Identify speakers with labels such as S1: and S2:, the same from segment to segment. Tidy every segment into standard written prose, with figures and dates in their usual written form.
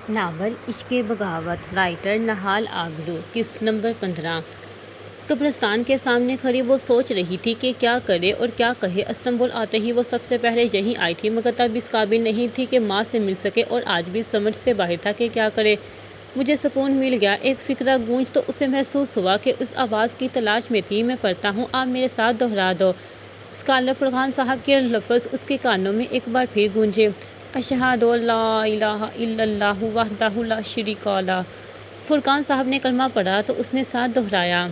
S1: Novel عشق بغاوت، writer نہال آگرو، قسط نمبر 15۔ قبرستان کے سامنے کھڑی وہ سوچ رہی تھی کہ کیا کرے اور کیا کہے۔ استنبول آتے ہی وہ سب سے پہلے یہیں آئی تھی، مگر تب اس قابل نہیں تھی کہ ماں سے مل سکے، اور آج بھی سمجھ سے باہر تھا کہ کیا کرے۔ مجھے سکون مل گیا، ایک فقرہ گونج تو اسے محسوس ہوا کہ اس آواز کی تلاش میں تھی۔ میں پڑھتا ہوں، آپ میرے ساتھ دہرا دو۔ اسکالر فرقان صاحب کے لفظ اس کے کانوں میں ایک بار پھر گونجے، اشہد ان لا الہ الا اللہ وحدہ لا شریک لہ۔ فرقان صاحب نے کلمہ پڑھا تو اس نے ساتھ دہرایا،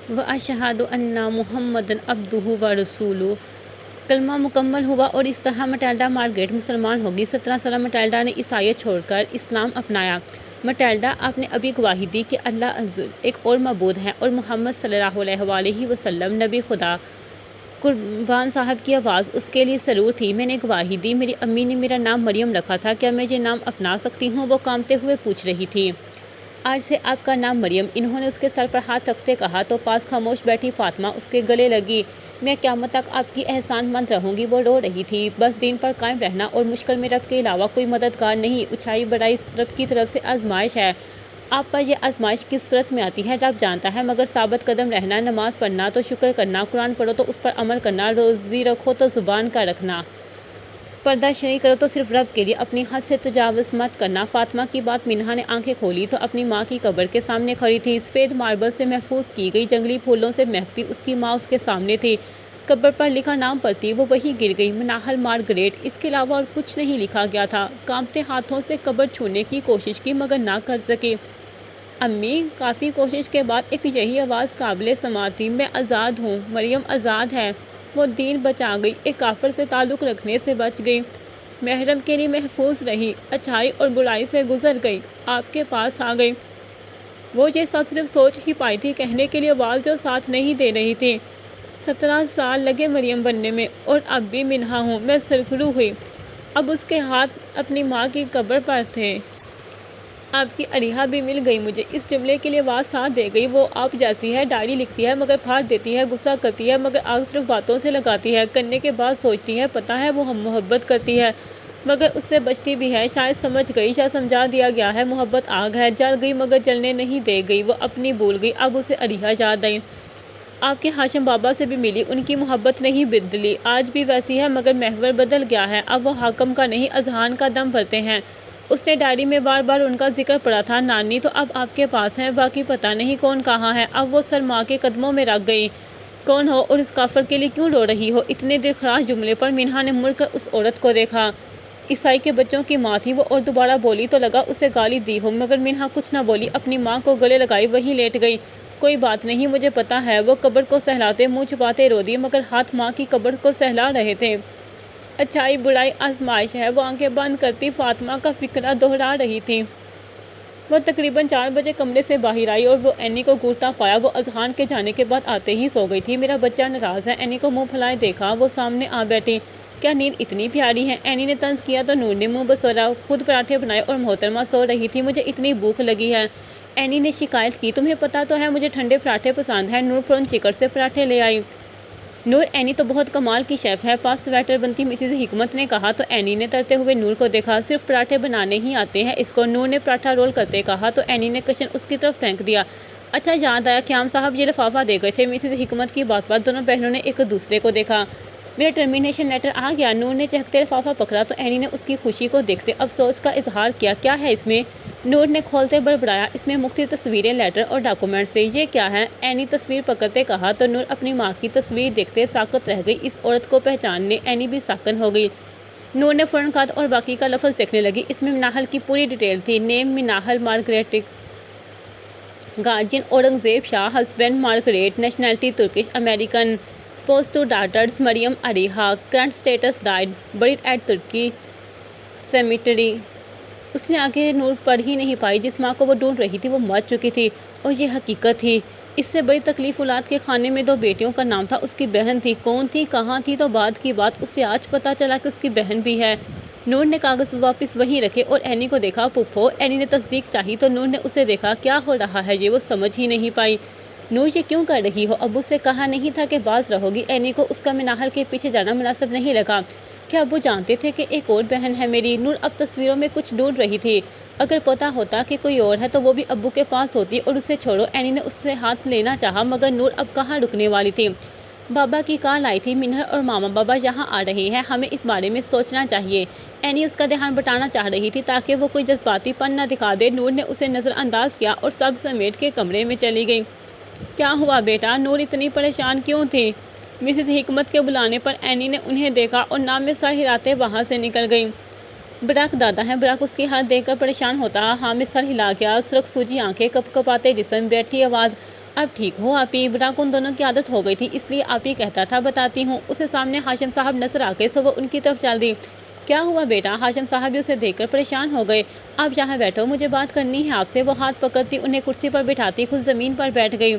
S1: واشہد ان محمدًا عبدہ ورسولہ۔ کلمہ مکمل ہوا اور اس طرح مٹیلڈا مارگریٹ مسلمان ہوگی۔ 17 سالہ مٹیلڈا نے عیسائیت چھوڑ کر اسلام اپنایا۔ مٹیلڈا، آپ نے ابھی گواہی دی کہ اللہ عز ایک اور معبود ہے اور محمد صلی اللہ علیہ وآلہ وسلم نبی خدا۔ قربان صاحب کی آواز اس کے لیے سرور تھی۔ میں نے گواہی دی، میری امی نے میرا نام مریم رکھا تھا، کیا میں یہ نام اپنا سکتی ہوں؟ وہ کانپتے ہوئے پوچھ رہی تھی۔ آج سے آپ کا نام مریم۔ انہوں نے اس کے سر پر ہاتھ رکھتے کہا تو پاس خاموش بیٹھی فاطمہ اس کے گلے لگی، میں قیامت تک آپ کی احسان مند رہوں گی۔ وہ رو رہی تھی، بس دین پر قائم رہنا اور مشکل میں رب کے علاوہ کوئی مددگار نہیں، اونچائی بڑائی رب کی طرف سے آزمائش ہے۔ آپ پر یہ آزمائش کس صورت میں آتی ہے رب جانتا ہے، مگر ثابت قدم رہنا، نماز پڑھنا تو شکر کرنا، قرآن پڑھو تو اس پر عمل کرنا، روزی رکھو تو زبان کا رکھنا، پردہ شرعی کرو تو صرف رب کے لیے، اپنی حد سے تجاوز مت کرنا۔ فاطمہ کی بات منہا نے آنکھیں کھولی تو اپنی ماں کی قبر کے سامنے کھڑی تھی، سفید ماربل سے محفوظ کی گئی، جنگلی پھولوں سے مہکتی اس کی ماں اس کے سامنے تھی۔ قبر پر لکھا نام پڑھتی وہ وہیں گر گئی، منہل مارگریٹ، اس کے علاوہ اور کچھ نہیں لکھا گیا تھا۔ کانپتے ہاتھوں سے قبر چھونے کی کوشش کی مگر نہ کر سکی۔ امی، کافی کوشش کے بعد ایک یہی آواز قابل سماع تھی، میں آزاد ہوں، مریم آزاد ہے۔ وہ دین بچا گئی، ایک کافر سے تعلق رکھنے سے بچ گئی، محرم کے لیے محفوظ رہی، اچھائی اور برائی سے گزر گئی، آپ کے پاس آ گئی۔ وہ یہ سب صرف سوچ ہی پائی تھی، کہنے کے لیے آواز جو ساتھ نہیں دے رہی تھی۔ 17 سال لگے مریم بننے میں، اور اب بھی منہا ہوں میں سرخرو ہوئی۔ اب اس کے ہاتھ اپنی ماں کی قبر پر تھے۔ آپ کی اریحا بھی مل گئی مجھے، اس جملے کے لیے آواز ساتھ دے گئی، وہ آپ جیسی ہے، ڈائری لکھتی ہے مگر پھاڑ دیتی ہے، غصہ کرتی ہے مگر آگ صرف باتوں سے لگاتی ہے، کرنے کے بعد سوچتی ہے، پتہ ہے وہ محبت کرتی ہے مگر اس سے بچتی بھی ہے، شاید سمجھ گئی، شاید سمجھا دیا گیا ہے، محبت آگ ہے، جل گئی مگر جلنے نہیں دے گئی، وہ اپنی بھول گئی، اب اسے اریحا یاد آئی۔ آپ کے ہاشم بابا سے بھی ملی، ان کی محبت نہیں بدلی، آج بھی ویسی ہے مگر محور بدل گیا ہے، اب وہ حاکم کا نہیں اذہان کا دم بھرتے ہیں۔ اس نے ڈائری میں بار بار ان کا ذکر پڑھا تھا، نانی تو اب آپ کے پاس ہیں، باقی پتہ نہیں کون کہاں ہے۔ اب وہ سر ماں کے قدموں میں رکھ گئی، کون ہو اور اس کافر کے لیے کیوں رو رہی ہو؟ اتنے دلخراش جملے پر منہا نے مڑ کر اس عورت کو دیکھا، عیسائی کے بچوں کی ماں تھی وہ، اور دوبارہ بولی تو لگا اسے گالی دی ہو، مگر منہا کچھ نہ بولی، اپنی ماں کو گلے لگائی وہیں لیٹ گئی۔ کوئی بات نہیں، مجھے پتہ ہے۔ وہ قبر کو سہلاتے منہ چھپاتے رو دی مگر ہاتھ ماں کی قبر کو سہلا رہے تھے۔ اچھائی برائی آزمائش ہے، وہ آنکھیں بند کرتی فاطمہ کا فقرہ دہرا رہی تھی۔ وہ تقریباً 4 بجے کمرے سے باہر آئی اور وہ اینی کو گھورتا پایا، وہ اذہان کے جانے کے بعد آتے ہی سو گئی تھی۔ میرا بچہ ناراض ہے، اینی کو منہ پھلائے دیکھا، وہ سامنے آ بیٹھی، کیا نیند اتنی پیاری ہے؟ اینی نے طنز کیا تو نور نے منہ بسولا، خود پراٹھے بنائے اور محترمہ سو رہی تھی، مجھے اتنی بھوک لگی ہے۔ اینی نے شکایت کی، تمہیں پتہ تو ہے مجھے ٹھنڈے پراٹھے پسند ہیں۔ نور فوراً چکر سے پراٹھے لے آئی۔ نور، اینی تو بہت کمال کی شیف ہے، پاس سویٹر بنتی مسز حکمت نے کہا تو اینی نے ترتے ہوئے نور کو دیکھا، صرف پراٹھے بنانے ہی آتے ہیں اس کو، نور نے پراٹھا رول کرتے کہا تو اینی نے کشن اس کی طرف پھینک دیا۔ اچھا یاد آیا، قیام صاحب یہ لفافہ دے گئے تھے۔ مسز حکمت کی بات پر دونوں بہنوں نے ایک دوسرے کو دیکھا۔ میرا ٹرمینیشن لیٹر آ گیا؟ نور نے چہکتے لفافہ پکڑا تو اینی نے اس کی خوشی کو دیکھتے افسوس کا اظہار کیا، کیا ہے اس میں؟ نور نے کھولتے بڑبڑایا، اس میں مختلف تصویریں، لیٹر اور ڈاکومنٹس تھے۔ یہ کیا ہے؟ اینی تصویر پکڑتے کہا تو نور اپنی ماں کی تصویر دیکھتے ساکت رہ گئی، اس عورت کو پہچاننے اینی بھی ساکن ہو گئی۔ نور نے فوراً کہا اور باقی کا لفظ دیکھنے لگی، اس میں منہل کی پوری ڈیٹیل تھی، name Minhal Margaret, guardian Aurangzeb Shah, husband Margaret, nationality Turkish American, spouse two daughters Maryam Areeha, current status died, buried at Turkey cemetery. اس نے آگے نور پڑھ ہی نہیں پائی، جس ماں کو وہ ڈھونڈ رہی تھی وہ مر چکی تھی، اور یہ حقیقت تھی۔ اس سے بڑی تکلیف اولاد کے خانے میں 2 بیٹیوں کا نام تھا، اس کی بہن تھی، کون تھی کہاں تھی تو بعد کی بات، اسے آج پتہ چلا کہ اس کی بہن بھی ہے۔ نور نے کاغذ واپس وہیں رکھے اور اینی کو دیکھا، پھپھو۔ اینی نے تصدیق چاہی تو نور نے اسے دیکھا، کیا ہو رہا ہے یہ وہ سمجھ ہی نہیں پائی۔ نور، یہ کیوں کر رہی ہو؟ ابو سے کہا نہیں تھا کہ باز رہو گی؟ اینی کو اس کا منہل کے پیچھے جانا مناسب نہیں لگا۔ کیا ابو جانتے تھے کہ ایک اور بہن ہے میری؟ نور اب تصویروں میں کچھ ڈھونڈ رہی تھی۔ اگر پتہ ہوتا کہ کوئی اور ہے تو وہ بھی ابو کے پاس ہوتی اور اسے چھوڑو۔ اینی نے اس سے ہاتھ لینا چاہا مگر نور اب کہاں رکنے والی تھی۔ بابا کی کال آئی تھی، منہر اور ماما بابا یہاں آ رہے ہیں، ہمیں اس بارے میں سوچنا چاہیے۔ اینی اس کا دھیان بٹانا چاہ رہی تھی تاکہ وہ کوئی جذباتی پن نہ دکھا دے۔ نور نے اسے نظر انداز کیا اور سب سمیٹ کے کمرے میں چلی گئی۔ کیا ہوا بیٹا؟ نور اتنی پریشان کیوں تھی؟ مسز حکمت کے بلانے پر اینی نے انہیں دیکھا اور نام میں سر ہلاتے وہاں سے نکل گئی۔ براک دادا ہیں۔ براک اس کی حالت دیکھ کر پریشان ہوتا۔ حامد سر ہلا گیا، سرخ سوجی آنکھیں، کپ کپاتے جسم، بیٹھی آواز، اب ٹھیک ہو آپی؟ براک ان دونوں کی عادت ہو گئی تھی اس لیے آپی کہتا تھا۔ بتاتی ہوں۔ اسے سامنے ہاشم صاحب نظر آ گئے سو وہ ان کی طرف چل دی۔ کیا ہوا بیٹا؟ ہاشم صاحب بھی اسے دیکھ کر پریشان ہو گئے۔ آپ یہاں بیٹھو، مجھے بات کرنی ہے آپ سے۔ وہ ہاتھ پکڑتی انہیں کرسی پر بٹھاتی خود زمین پر بیٹھ گئی۔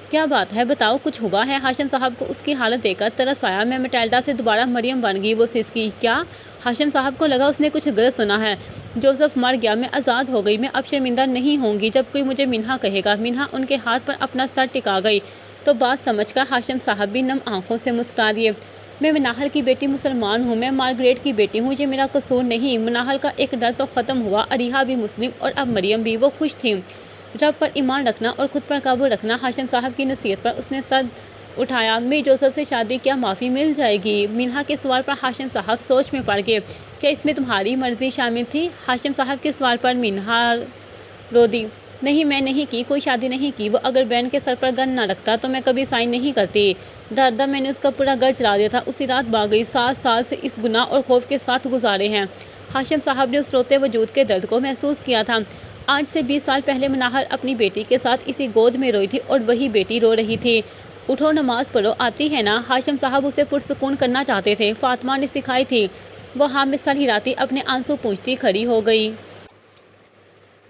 S1: کیا بات ہے بتاؤ، کچھ ہوا ہے؟ ہاشم صاحب کو اس کی حالت دیکھ کر ترس آیا۔ میں میٹلڈا سے دوبارہ مریم بن گئی، وہ سسکی۔ کیا؟ ہاشم صاحب کو لگا اس نے کچھ غلط سنا ہے۔ جوزف مر گیا، میں آزاد ہو گئی، میں اب شرمندہ نہیں ہوں گی جب کوئی مجھے منہا کہے گا۔ منہا ان کے ہاتھ پر اپنا سر ٹکا گئی تو بات سمجھ کر ہاشم صاحب بھی نم آنکھوں سے مسکرا دیے۔ میں مناہل کی بیٹی مسلمان ہوں، میں مارگریٹ کی بیٹی ہوں، یہ میرا قصور نہیں۔ مناہل کا ایک ڈر تو ختم ہوا، اریحا بھی مسلم اور اب مریم بھی۔ وہ خوش تھیں۔ رب پر ایمان رکھنا اور خود پر قابو رکھنا۔ ہاشم صاحب کی نصیحت پر اس نے سر اٹھایا۔ میں جوزف سے شادی کیا معافی مل جائے گی؟ منہا کے سوال پر ہاشم صاحب سوچ میں پڑ گئے۔ کیا اس میں تمہاری مرضی شامل تھی؟ ہاشم صاحب کے سوال پر منہا رو دی۔ نہیں، میں نہیں کی، کوئی شادی نہیں کی۔ وہ اگر بہن کے سر پر گن نہ رکھتا تو میں کبھی سائن نہیں کرتی۔ دادا میں نے اس کا پورا گھر چلا دیا تھا، اسی رات بھاگ گئی۔ 7 سال سے اس گناہ اور خوف کے ساتھ گزارے ہیں۔ ہاشم صاحب نے اس روتے وجود کے درد کو محسوس کیا تھا۔ آج سے 20 سال پہلے مناہل اپنی بیٹی کے ساتھ اسی گود میں روئی تھی اور وہی بیٹی رو رہی تھی۔ اٹھو نماز پڑھو، آتی ہے نا؟ ہاشم صاحب اسے پرسکون کرنا چاہتے تھے۔ فاطمہ نے سکھائی تھی۔ وہ حامد سر ہلاتی اپنے آنسو پونچھتی کھڑی ہو گئی۔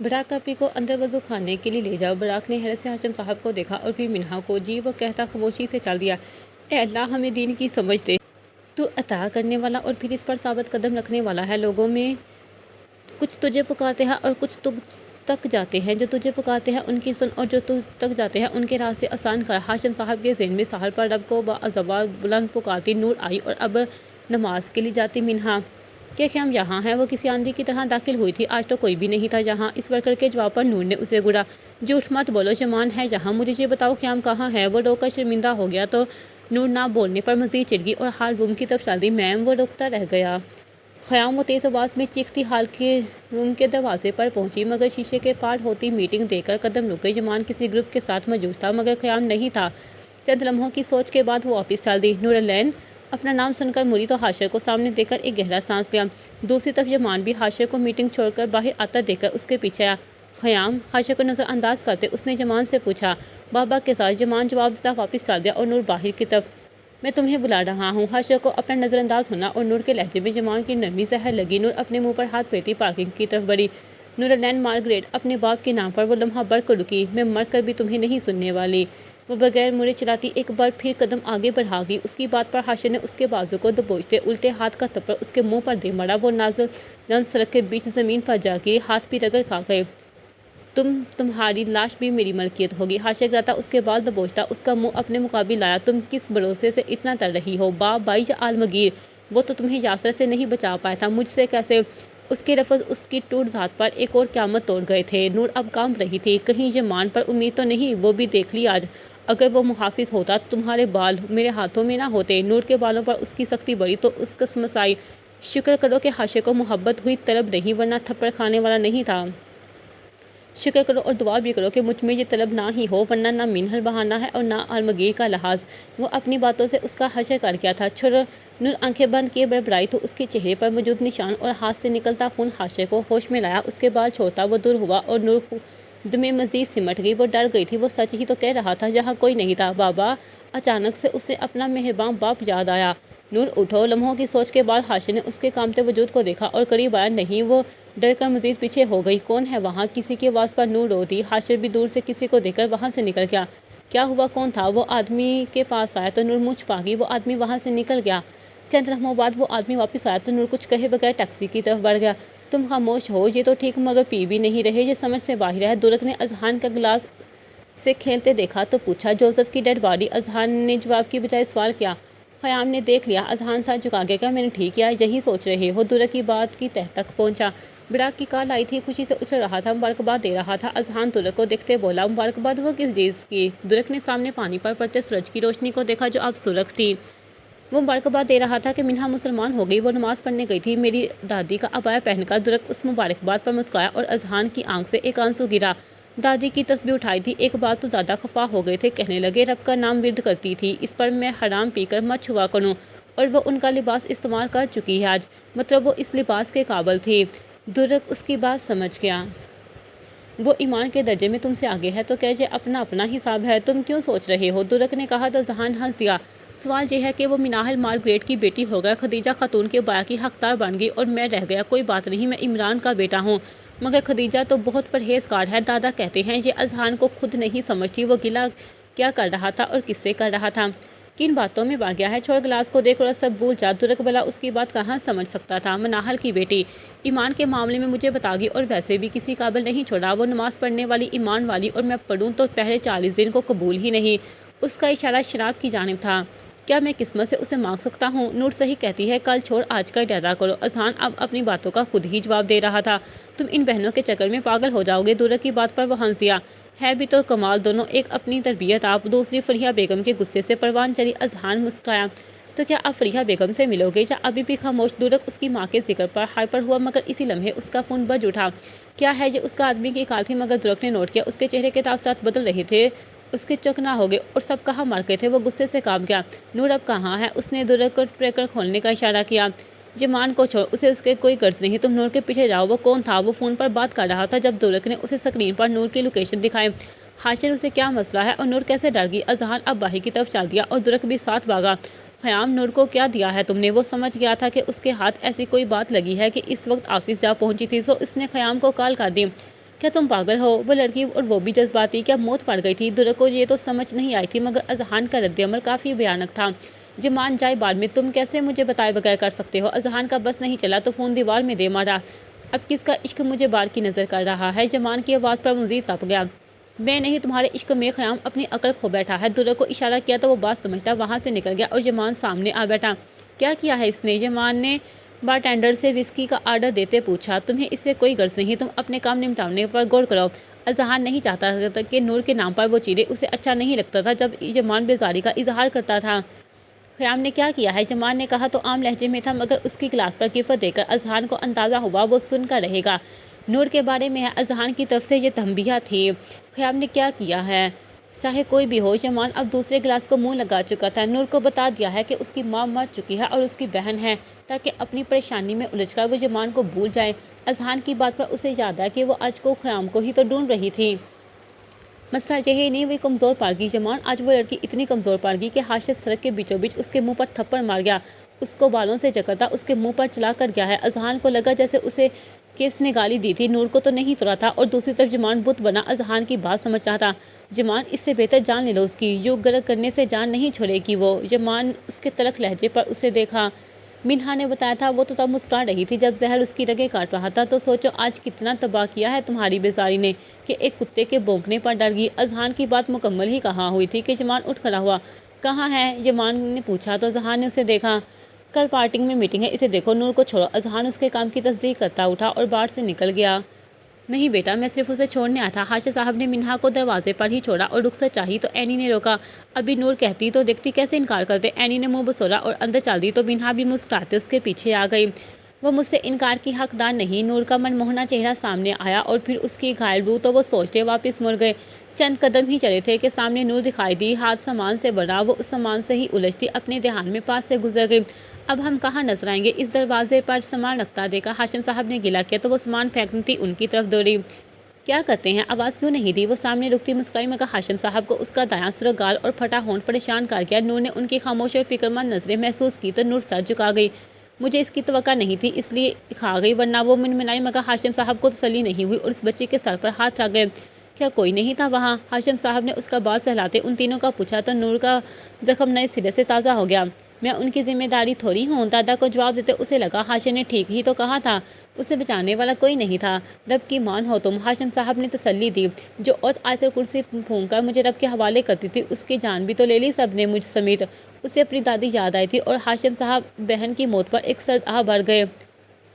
S1: براک آپی کو اندر وضو خانے کے لیے لے جاؤ۔ براک نے حیرت سے ہاشم صاحب کو دیکھا اور پھر منہا کو۔ جی، وہ کہتا خاموشی سے چل دیا۔ اے اللہ ہمیں دین کی سمجھ دے، تو عطا کرنے والا اور پھر اس پر ثابت قدم رکھنے والا ہے۔ لوگوں میں کچھ تجھے پکارتے ہیں اور کچھ تجھ تک جاتے ہیں، جو تجھے پکارتے ہیں ان کی سن اور جو تجھ تک جاتے ہیں ان کے راستے آسان کر۔ ہاشم صاحب کے ذہن میں سحر پر رب کو باعزبا بلند پکارتی نور آئی اور اب نماز کے لیے جاتی منہا۔ کہ خیام یہاں ہے؟ وہ کسی آندھی کی طرح داخل ہوئی تھی۔ آج تو کوئی بھی نہیں تھا یہاں۔ اس ورکر کے جواب پر نور نے اسے گھورا۔ جھوٹ مت بولو، جمان ہے یہاں، مجھے یہ بتاؤ خیام کہاں ہے؟ وہ رو کر شرمندہ ہو گیا تو نور نہ بولنے پر مزید چڑ گئی اور ہال روم کی طرف چل دی۔ میم، وہ رکتا رہ گیا۔ خیام، وہ تیز آواز میں چیختی ہال کے روم کے دروازے پر پہنچی مگر شیشے کے پار ہوتی میٹنگ دیکھ کر قدم رک گئی۔ جمان کسی گروپ کے ساتھ موجود تھا مگر خیام نہیں تھا۔ چند لمحوں کی سوچ کے بعد وہ واپس چل دی۔ نورالعین اپنا نام سن کر مڑی تو حاشر کو سامنے دیکھ کر ایک گہرا سانس لیا۔ دوسری طرف جمان بھی حاشر کو میٹنگ چھوڑ کر باہر آتا دیکھ کر اس کے پیچھے آیا۔ خیام، حاشر کو نظر انداز کرتے اس نے جمان سے پوچھا۔ بابا کے ساتھ۔ جمان جواب دیتا واپس چل دیا اور نور باہر کی طرف۔ میں تمہیں بلا رہا ہوں۔ حاشر کو اپنا نظر انداز ہونا اور نور کے لہجے میں جمان کی نرمی زہر لگی۔ نور اپنے منہ پر ہاتھ پھیرتی پارکنگ کی طرف بڑھی۔ نورالعین مارگریٹ، اپنے باپ کے نام پر وہ لمحہ بڑھ کر رکی۔ میں مر کر بھی تمہیں نہیں سننے والی۔ وہ بغیر مڑے چلاتی ایک بار پھر قدم آگے بڑھا گئی۔ اس کی بات پر حاشر نے اس کے بازو کو دبوچتے الٹے ہاتھ کا تھپڑ اس کے منہ پر دے مارا۔ وہ نازل رن سڑک کے بیچ زمین پر جا گری، ہاتھ بھی رگڑ کھا گئے۔ تمہاری لاش بھی میری ملکیت ہوگی۔ حاشر گراتا اس کے بال دبوچتا اس کا منہ اپنے مقابل لایا۔ تم کس بھروسے سے اتنا ڈر رہی ہو؟ باپ، بھائی یا عالمگیر؟ وہ تو تمہیں یاسر سے نہیں بچا پایا تھا، مجھ سے کیسے؟ اس کے لفظ اس کی ٹوٹ ذات پر ایک اور قیامت توڑ گئے تھے۔ نور اب کانپ رہی تھی۔ کہیں جمان پر امید تو نہیں؟ وہ بھی دیکھ لی آج۔ اگر وہ محافظ ہوتا تو تمہارے بال میرے ہاتھوں میں نہ ہوتے۔ نور کے بالوں پر اس کی سختی بڑھی تو اس کسمسائی۔ شکر کرو کہ حاشر کو محبت ہوئی طلب نہیں، ورنہ تھپڑ کھانے والا نہیں تھا۔ شکر کرو اور دعا بھی کرو کہ مجھ میں یہ طلب نہ ہی ہو، ورنہ نہ منہل بہانا ہے اور نہ عالمگیر کا لحاظ۔ وہ اپنی باتوں سے اس کا حشر کر گیا تھا۔ نور آنکھیں بند کیے بڑبڑائی تو اس کے چہرے پر موجود نشان اور ہاتھ سے نکلتا خون حاشر کو ہوش میں لایا۔ اس کے بال چھوڑتا وہ دور ہوا اور نور خود میں مزید سمٹ گئی۔ وہ ڈر گئی تھی۔ وہ سچ ہی تو کہہ رہا تھا، یہاں کوئی نہیں تھا۔ بابا! اچانک سے اسے اپنا مہربان باپ یاد آیا۔ نور اٹھو۔ لمحوں کی سوچ کے بعد حاشر نے اس کے کانپتے وجود کو دیکھا اور قریب آیا۔ نہیں، وہ ڈر کر مزید پیچھے ہو گئی۔ کون ہے وہاں؟ کسی کی آواز پر نور رو دی۔ حاشر بھی دور سے کسی کو دیکھ کر وہاں سے نکل گیا۔ کیا ہوا؟ کون تھا؟ وہ آدمی کے پاس آیا تو نور منہ چھپا گئی۔ وہ آدمی وہاں سے نکل گیا۔ چند لمحوں بعد وہ آدمی واپس آیا تو نور کچھ کہے بغیر ٹیکسی کی طرف بڑھ گیا۔ تم خاموش ہو، یہ تو ٹھیک مگر پی بھی نہیں رہے، یہ سمجھ سے باہر ہے۔ دولت نے اذہان کا گلاس سے کھیلتے دیکھا تو پوچھا، جوزف کی ڈیڈ باڈی؟ اذہان نے جواب کی بجائے سوال کیا۔ خیام نے دیکھ لیا، اذہان سر جھکا کے کہا، میں نے ٹھیک کیا، یہی سوچ رہے ہو؟ درک کی بات کی تہ تک پہنچا۔ براق کی کال آئی تھی، خوشی سے اچھل رہا تھا، مبارکباد دے رہا تھا۔ اذہان درک کو دیکھتے بولا، مبارکباد وہ کس چیز کی؟ درک نے سامنے پانی پر پڑتے سورج کی روشنی کو دیکھا جو اب سرخ تھی۔ وہ مبارکباد دے رہا تھا کہ منہا مسلمان ہو گئی، وہ نماز پڑھنے گئی تھی میری دادی کا عبایا پہن کر۔ درک اس مبارکباد پر مسکرایا اور اذہان کی آنکھ سے ایک آنسو گرا۔ دادی کی تسبیح اٹھائی تھی، ایک بات تو دادا خفا ہو گئے تھے، کہنے لگے رب کا نام ورد کرتی تھی، اس پر میں حرام پی کر مت چھوا کروں، اور وہ ان کا لباس استعمال کر چکی ہے آج، مطلب وہ اس لباس کے قابل تھی۔ درک اس کی بات سمجھ گیا۔ وہ ایمان کے درجے میں تم سے آگے ہے تو کہجے اپنا اپنا حساب ہے، تم کیوں سوچ رہے ہو؟ درک نے کہا تو اذہان ہنس دیا۔ سوال یہ ہے کہ وہ مناہل مارگریٹ کی بیٹی ہو گیا، خدیجہ خاتون کے بایا کی حقدار بن گئی اور میں رہ گیا۔ کوئی بات نہیں، میں عمران کا بیٹا ہوں، مگر خدیجہ تو بہت پرہیزگار ہے، دادا کہتے ہیں۔ یہ اذہان کو خود نہیں سمجھتی وہ گلہ کیا کر رہا تھا اور کس سے کر رہا تھا، کن باتوں میں پڑ گیا ہے۔ چھوڑ گلاس کو دیکھ اور سب بھول جا۔ درک بھلا اس کی بات کہاں سمجھ سکتا تھا؟ مناہل کی بیٹی ایمان کے معاملے میں مجھے بتا گئی، اور ویسے بھی کسی قابل نہیں چھوڑا، وہ نماز پڑھنے والی، ایمان والی، اور میں پڑھوں تو پہلے 40 دن کو قبول ہی نہیں۔ اس کا اشارہ شراب کی جانب تھا۔ کیا میں قسمت سے اسے مانگ سکتا ہوں؟ نور صحیح کہتی ہے، کل چھوڑ، آج کا ارادہ کرو۔ اذہان اب اپنی باتوں کا خود ہی جواب دے رہا تھا۔ تم ان بہنوں کے چکر میں پاگل ہو جاؤ گے۔ درک کی بات پر وہ ہنس دیا۔ ہے بھی تو کمال دونوں، ایک اپنی تربیت آپ، دوسری فریحہ بیگم کے غصے سے پروان چڑھی۔ اذہان مسکرایا، تو کیا آپ فریحہ بیگم سے ملو گے یا ابھی بھی خاموش؟ درک اس کی ماں کے ذکر پر ہائپر ہوا، مگر اسی لمحے اس کا خون بج اٹھا۔ کیا ہے یہ اس کا آدمی کی کال تھی، مگر درک نے نوٹ کیا اس کے چہرے کے تاثرات بدل رہے تھے، اس کے چکنا ہو گئے، اور سب کہاں مر گئے تھے؟ وہ غصے سے کانپ گیا۔ نور اب کہاں ہے؟ اس نے درک کو ٹریکر کھولنے کا اشارہ کیا۔ جمان کو چھوڑ، اسے اس کے کوئی غرض نہیں، تم نور کے پیچھے جاؤ۔ وہ کون تھا؟ وہ فون پر بات کر رہا تھا جب درک نے اسے سکرین پر نور کی لوکیشن دکھائی۔ حاشر اسے کیا مسئلہ ہے؟ اور نور کیسے ڈر گئی؟ اذہان اب باہر کی طرف چل دیا اور درک بھی ساتھ بھاگا۔ خیام، نور کو کیا دیا ہے تم نے؟ وہ سمجھ گیا تھا کہ اس کے ہاتھ ایسی کوئی بات لگی ہے کہ اس وقت آفس جا پہنچی تھی، سو اس نے خیام کو کال کر دی۔ کیا تم پاگل ہو؟ وہ لڑکی، اور وہ بھی جذباتی، کیا موت پڑ گئی تھی؟ درک کو یہ تو سمجھ نہیں آئی تھی، مگر اذہان کا رد عمل کافی بھیانک تھا۔ جمان جائے بعد میں، تم کیسے مجھے بتائے بغیر کر سکتے ہو؟ اذہان کا بس نہیں چلا تو فون دیوار میں دے مارا۔ اب کس کا عشق مجھے بار کی نظر کر رہا ہے؟ جمان کی آواز پر مزید تپ گیا۔ میں نہیں، تمہارے عشق میں خیام اپنی عقل کھو بیٹھا ہے۔ درک کو اشارہ کیا تو وہ بات سمجھتا وہاں سے نکل گیا اور جمان سامنے آ بیٹھا۔ کیا کیا ہے اس نے؟ جمان نے بارٹینڈر سے وسکی کا آرڈر دیتے پوچھا۔ تمہیں اس سے کوئی غرض نہیں، تم اپنے کام نمٹانے پر غور کرو۔ اذہان نہیں چاہتا تھا کہ نور کے نام پر وہ چیرے، اسے اچھا نہیں لگتا تھا جب جمان بیزاری کا اظہار کرتا تھا۔ خیام نے کیا کیا ہے؟ جمان نے کہا تو عام لہجے میں تھا، مگر اس کی کلاس پر گرفت دے کر اذہان کو اندازہ ہوا وہ سن کر رہے گا۔ نور کے بارے میں ہے، اذہان کی طرف سے یہ تنبیہ تھی۔ خیام نے کیا کیا ہے؟ چاہے کوئی بھی ہو، جمان اب دوسرے گلاس کو منہ لگا چکا تھا۔ نور کو بتا دیا ہے کہ اس کی ماں مر چکی ہے اور اس کی بہن ہے، تاکہ اپنی پریشانی میں الجھ کر وہ جمان کو بھول جائے۔ اذہان کی بات پر اسے یاد ہے کہ وہ آج کو خیام کو ہی تو ڈھونڈ رہی تھی۔ مسئلہ یہی نہیں، وہ کمزور پڑ گئی جمان، آج وہ لڑکی اتنی کمزور پڑ گئی کہ حاشر سڑک کے بیچوں بیچ اس کے منہ پر تھپڑ مار گیا، اس کو بالوں سے جکڑتا اس کے منہ پر چلا کر گیا ہے۔ اذہان کو لگا جیسے اسے کس نے گالی دی تھی، نور کو تو نہیں توڑا تھا، اور دوسری طرف جمان بت بنا اذہان کی بات سمجھ رہا تھا۔ جمان، اس سے بہتر جان لے لو اس کی، یوں غرق کرنے سے جان نہیں چھوڑے گی وہ۔ جمان اس کے تلخ لہجے پر اسے دیکھا۔ منہا نے بتایا تھا، وہ تو تب مسکرا رہی تھی جب زہر اس کی رگیں کاٹ رہا تھا، تو سوچو آج کتنا تباہ کیا ہے تمہاری بیزاری نے، کہ ایک کتے کے بھونکنے پر ڈر گئی۔ اذہان کی بات مکمل ہی کہاں ہوئی تھی کہ جمان اٹھ کھڑا ہوا۔ کہاں ہے؟ جمان نے پوچھا تو اذہان نے اسے دیکھا۔ کل پارٹنگ میں میٹنگ ہے، اسے دیکھو۔ نور کو چھوڑو۔ اذہان اس کے کام کی تصدیق کرتا اٹھا اور بار سے نکل گیا۔ نہیں بیٹا، میں صرف اسے چھوڑنے آیا تھا۔ حاشر صاحب نے منہا کو دروازے پر ہی چھوڑا اور رخصت چاہی تو اینی نے روکا۔ ابھی نور کہتی تو دیکھتی کیسے انکار کرتے۔ اینی نے منہ بسولا اور اندر چل دی تو منہا بھی مسکراتے اس کے پیچھے آ گئی۔ وہ مجھ سے انکار کی حقدار نہیں۔ نور کا منموہنا چہرہ سامنے آیا اور پھر اس کی گھائل روح، تو وہ سوچتے واپس مڑ گئے۔ چند قدم ہی چلے تھے کہ سامنے نور دکھائی دی، ہاتھ سامان سے بڑھا، وہ اس سامان سے ہی الجھتی اپنے دھیان میں پاس سے گزر گئی۔ اب ہم کہاں نظر آئیں گے؟ اس دروازے پر سامان رکھتا دیکھا ہاشم صاحب نے گلا کیا تو وہ سامان پھینکتی ان کی طرف دوڑی۔ کیا کرتے ہیں؟ آواز کیوں نہیں دی؟ وہ سامنے رکتی مسکرائی، مگر ہاشم صاحب کو اس کا دایاں سرخ گال اور پھٹا ہونٹ پریشان کر گیا۔ نور نے ان کی خاموش اور فکرمند نظریں محسوس کی تو نور سر جھکا گئی۔ مجھے اس کی توقع نہیں تھی، اس لیے کھا گئی، ورنہ وہ منمنائی، مگر ہاشم صاحب کو تسلی نہیں ہوئی اور اس بچی کے سر پر ہاتھ رکھ گئے۔ کیا کوئی نہیں تھا وہاں؟ ہاشم صاحب نے اس کا بال سہلاتے ان تینوں کا پوچھا تو نور کا زخم نئے سرے سے تازہ ہو گیا۔ میں ان کی ذمہ داری تھوڑی ہوں، دادا کو جواب دیتے اسے لگا ہاشم نے ٹھیک ہی تو کہا تھا۔ اسے بچانے والا کوئی نہیں تھا۔ رب کی مان ہو تم، ہاشم صاحب نے تسلی دی۔ جو عورت آیت الکرسی پھونک کر مجھے رب کے حوالے کرتی تھی اس کی جان بھی تو لے لی سب نے مجھ سمیت۔ اسے اپنی دادی یاد آئی تھی اور ہاشم صاحب بہن کی موت پر ایک سرد آہ بھر گئے۔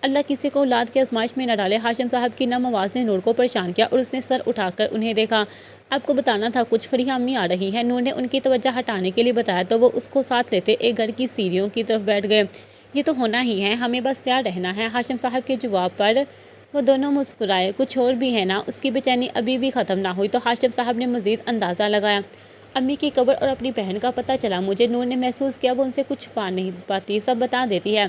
S1: اللہ کسی کو اولاد کی آزمائش میں نہ ڈالے۔ ہاشم صاحب کی نم آواز نے نور کو پریشان کیا اور اس نے سر اٹھا کر انہیں دیکھا۔ آپ کو بتانا تھا کچھ، فریحہ امی آ رہی ہیں۔ نور نے ان کی توجہ ہٹانے کے لیے بتایا تو وہ اس کو ساتھ لیتے ایک گھر کی سیڑھیوں کی طرف بیٹھ گئے۔ یہ تو ہونا ہی ہے، ہمیں بس تیار رہنا ہے۔ ہاشم صاحب کے جواب پر وہ دونوں مسکرائے۔ کچھ اور بھی ہے نا؟ اس کی بے چینی ابھی بھی ختم نہ ہوئی تو ہاشم صاحب نے مزید اندازہ لگایا۔ امی کی قبر اور اپنی بہن کا پتہ چلا مجھے۔ نور نے محسوس کیا وہ ان سے کچھ چھپا نہیں پاتی، سب بتا دیتی ہے۔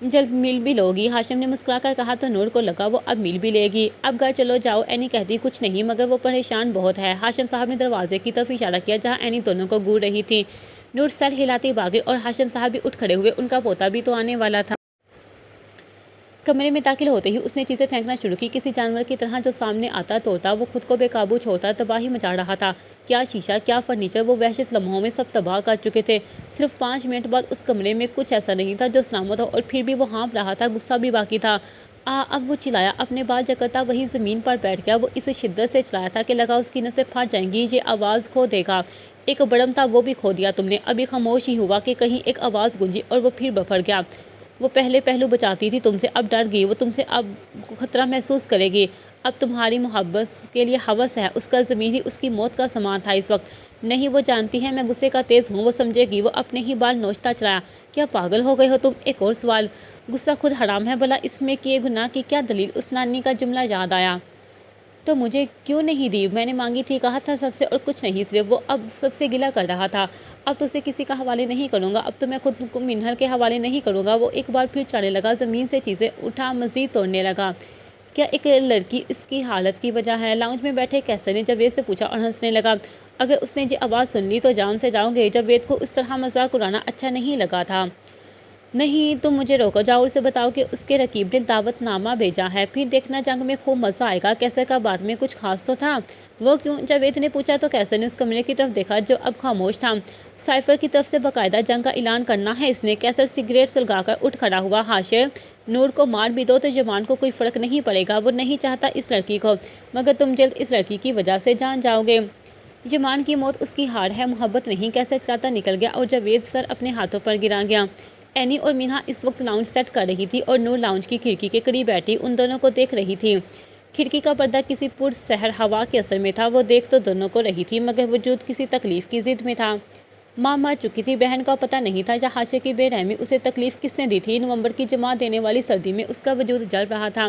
S1: جلد مل بھی لوگی، ہاشم نے مسکرا کر کہا تو نور کو لگا وہ اب مل بھی لے گی۔ اب گھر چلو جاؤ، اینی کہتی کچھ نہیں مگر وہ پریشان بہت ہے۔ ہاشم صاحب نے دروازے کی طرف اشارہ کیا جہاں اینی دونوں کو گھور رہی تھی۔ نور سر ہلاتی بھاگی اور ہاشم صاحب بھی اٹھ کھڑے ہوئے، ان کا پوتا بھی تو آنے والا تھا۔ کمرے میں داخل ہوتے ہی اس نے چیزیں پھینکنا شروع کی، کسی جانور کی طرح جو سامنے آتا توڑتا، وہ خود کو بے قابو چھوڑتا تباہی مچا رہا تھا۔ کیا شیشہ، کیا فرنیچر، وہ وحشت لمحوں میں سب تباہ کر چکے تھے۔ صرف 5 منٹ بعد اس کمرے میں کچھ ایسا نہیں تھا جو سلامت ہو، اور پھر بھی وہ ہانپ رہا تھا، غصہ بھی باقی تھا۔ اب وہ چلایا، اپنے بال جکڑتا وہی زمین پر بیٹھ گیا۔ وہ اس شدت سے چلایا تھا کہ لگا اس کی نسیں پھٹ جائیں گی، یہ آواز کھو دے گا۔ ایک بڑم تھا وہ بھی کھو دیا تم نے۔ ابھی خاموش ہی ہوا کہ کہیں ایک آواز گونجی اور وہ پھر بفر گیا۔ وہ پہلے پہلو بچاتی تھی تم سے، اب ڈر گئی، وہ تم سے اب خطرہ محسوس کرے گی۔ اب تمہاری محبت کے لیے ہوس ہے، اس کا ضمیر ہی اس کی موت کا سامان تھا اس وقت۔ نہیں، وہ جانتی ہے میں غصے کا تیز ہوں، وہ سمجھے گی۔ وہ اپنے ہی بال نوچتا چلایا۔ کیا پاگل ہو گئے ہو تم؟ ایک اور سوال، غصہ خود حرام ہے بھلا اس میں کیے گناہ کی کیا دلیل؟ اس نانی کا جملہ یاد آیا۔ تو مجھے کیوں نہیں دی؟ میں نے مانگی تھی، کہا تھا سب سے اور کچھ نہیں صرف۔ وہ اب سب سے گلہ کر رہا تھا۔ اب تو اسے کسی کا حوالے نہیں کروں گا، اب تو میں خود کو منہل کے حوالے نہیں کروں گا۔ وہ ایک بار پھر چلنے لگا، زمین سے چیزیں اٹھا مزید توڑنے لگا۔ کیا ایک لڑکی اس کی حالت کی وجہ ہے؟ لاؤنج میں بیٹھے کیسر نے جاوید سے پوچھا اور ہنسنے لگا۔ اگر اس نے یہ آواز سن لی تو جان سے جاؤ گے۔ جاوید کو اس طرح مذاق اڑانا اچھا نہیں لگا تھا۔ نہیں، تم مجھے روکو، جاؤ اسے بتاؤ کہ اس کے رقیب نے دعوت نامہ بھیجا ہے، پھر دیکھنا جنگ میں خوب مزہ آئے گا۔ کیسر کا بات میں کچھ خاص تو تھا؟ وہ کیوں؟ جاوید نے پوچھا تو کیسر نے اس کمرے کی طرف دیکھا جو اب خاموش تھا۔ سائفر کی طرف سے باقاعدہ جنگ کا اعلان کرنا ہے اس نے۔ کیسر سگریٹ سلگا کر اٹھ کھڑا ہوا۔ ہاشم، نور کو مار بھی دو تو جمان کو کوئی فرق نہیں پڑے گا، وہ نہیں چاہتا اس لڑکی کو، مگر تم جلد اس لڑکی کی وجہ سے جان جاؤ گے۔ جمان کی موت اس کی ہار ہے، محبت نہیں۔ کیسر چلاتا نکل گیا اور جاوید سر اپنے ہاتھوں پر گرا گیا۔ اینی اور مینہا اس وقت لاؤنج سیٹ کر رہی تھی اور نور لاؤنج کی کھڑکی کے قریب بیٹھی ان دونوں کو دیکھ رہی تھی۔ کھڑکی کا پردہ کسی پرسحر ہوا کے اثر میں تھا، وہ دیکھ تو دونوں کو رہی تھی مگر وجود کسی تکلیف کی ضد میں تھا۔ ماں مر چکی تھی، بہن کا پتہ نہیں تھا، یا حاشے کی بے رحمی اسے تکلیف کس نے دی تھی؟ نومبر کی جما دینے والی سردی میں اس کا وجود جل رہا تھا۔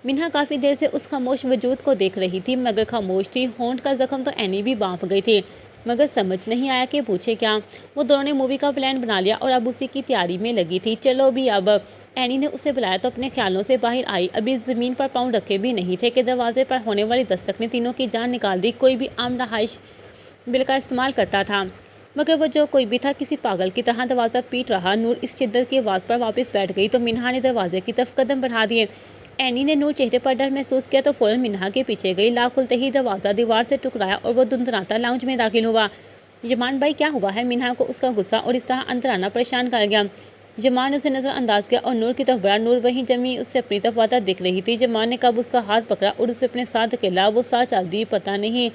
S1: مینہا کافی دیر سے اس خاموش وجود کو دیکھ رہی تھی مگر خاموش تھی۔ ہونٹ کا زخم تو اینی بھی بانپ گئی تھی مگر سمجھ نہیں آیا کہ پوچھے کیا۔ وہ دونوں نے مووی کا پلان بنا لیا اور اب اسی کی تیاری میں لگی تھی۔ چلو بھی اب، اینی نے اسے بلایا تو اپنے خیالوں سے باہر آئی۔ ابھی زمین پر پاؤں رکھے بھی نہیں تھے کہ دروازے پر ہونے والی دستک نے تینوں کی جان نکال دی۔ کوئی بھی عام رہائش بل کا استعمال کرتا تھا مگر وہ جو کوئی بھی تھا کسی پاگل کی طرح دروازہ پیٹ رہا۔ نور اس شدت کی آواز پر واپس بیٹھ گئی تو مینہا نے دروازے کی طرف قدم بڑھا دیے۔ اینی نے نور چہرے پر ڈر محسوس کیا تو فوراً مینہا کے پیچھے گئی۔ لاک کھلتے ہی دروازہ دیوار سے ٹکرایا اور وہ دندناتا لاؤنج میں داخل ہوا۔ جمان بھائی کیا ہوا ہے؟ مینہا کو اس کا غصہ اور اس طرح اندر آنا پریشان کر گیا۔ جمان نے اسے نظر انداز کیا اور نور کی طرف بڑھا۔ نور وہیں جمی اسے اپنی طرف آتا دیکھ رہی تھی۔ جمان نے کب اس کا ہاتھ پکڑا اور اسے اپنے ساتھ دھکیلا، وہ ساتھ چل دی، پتہ نہیں۔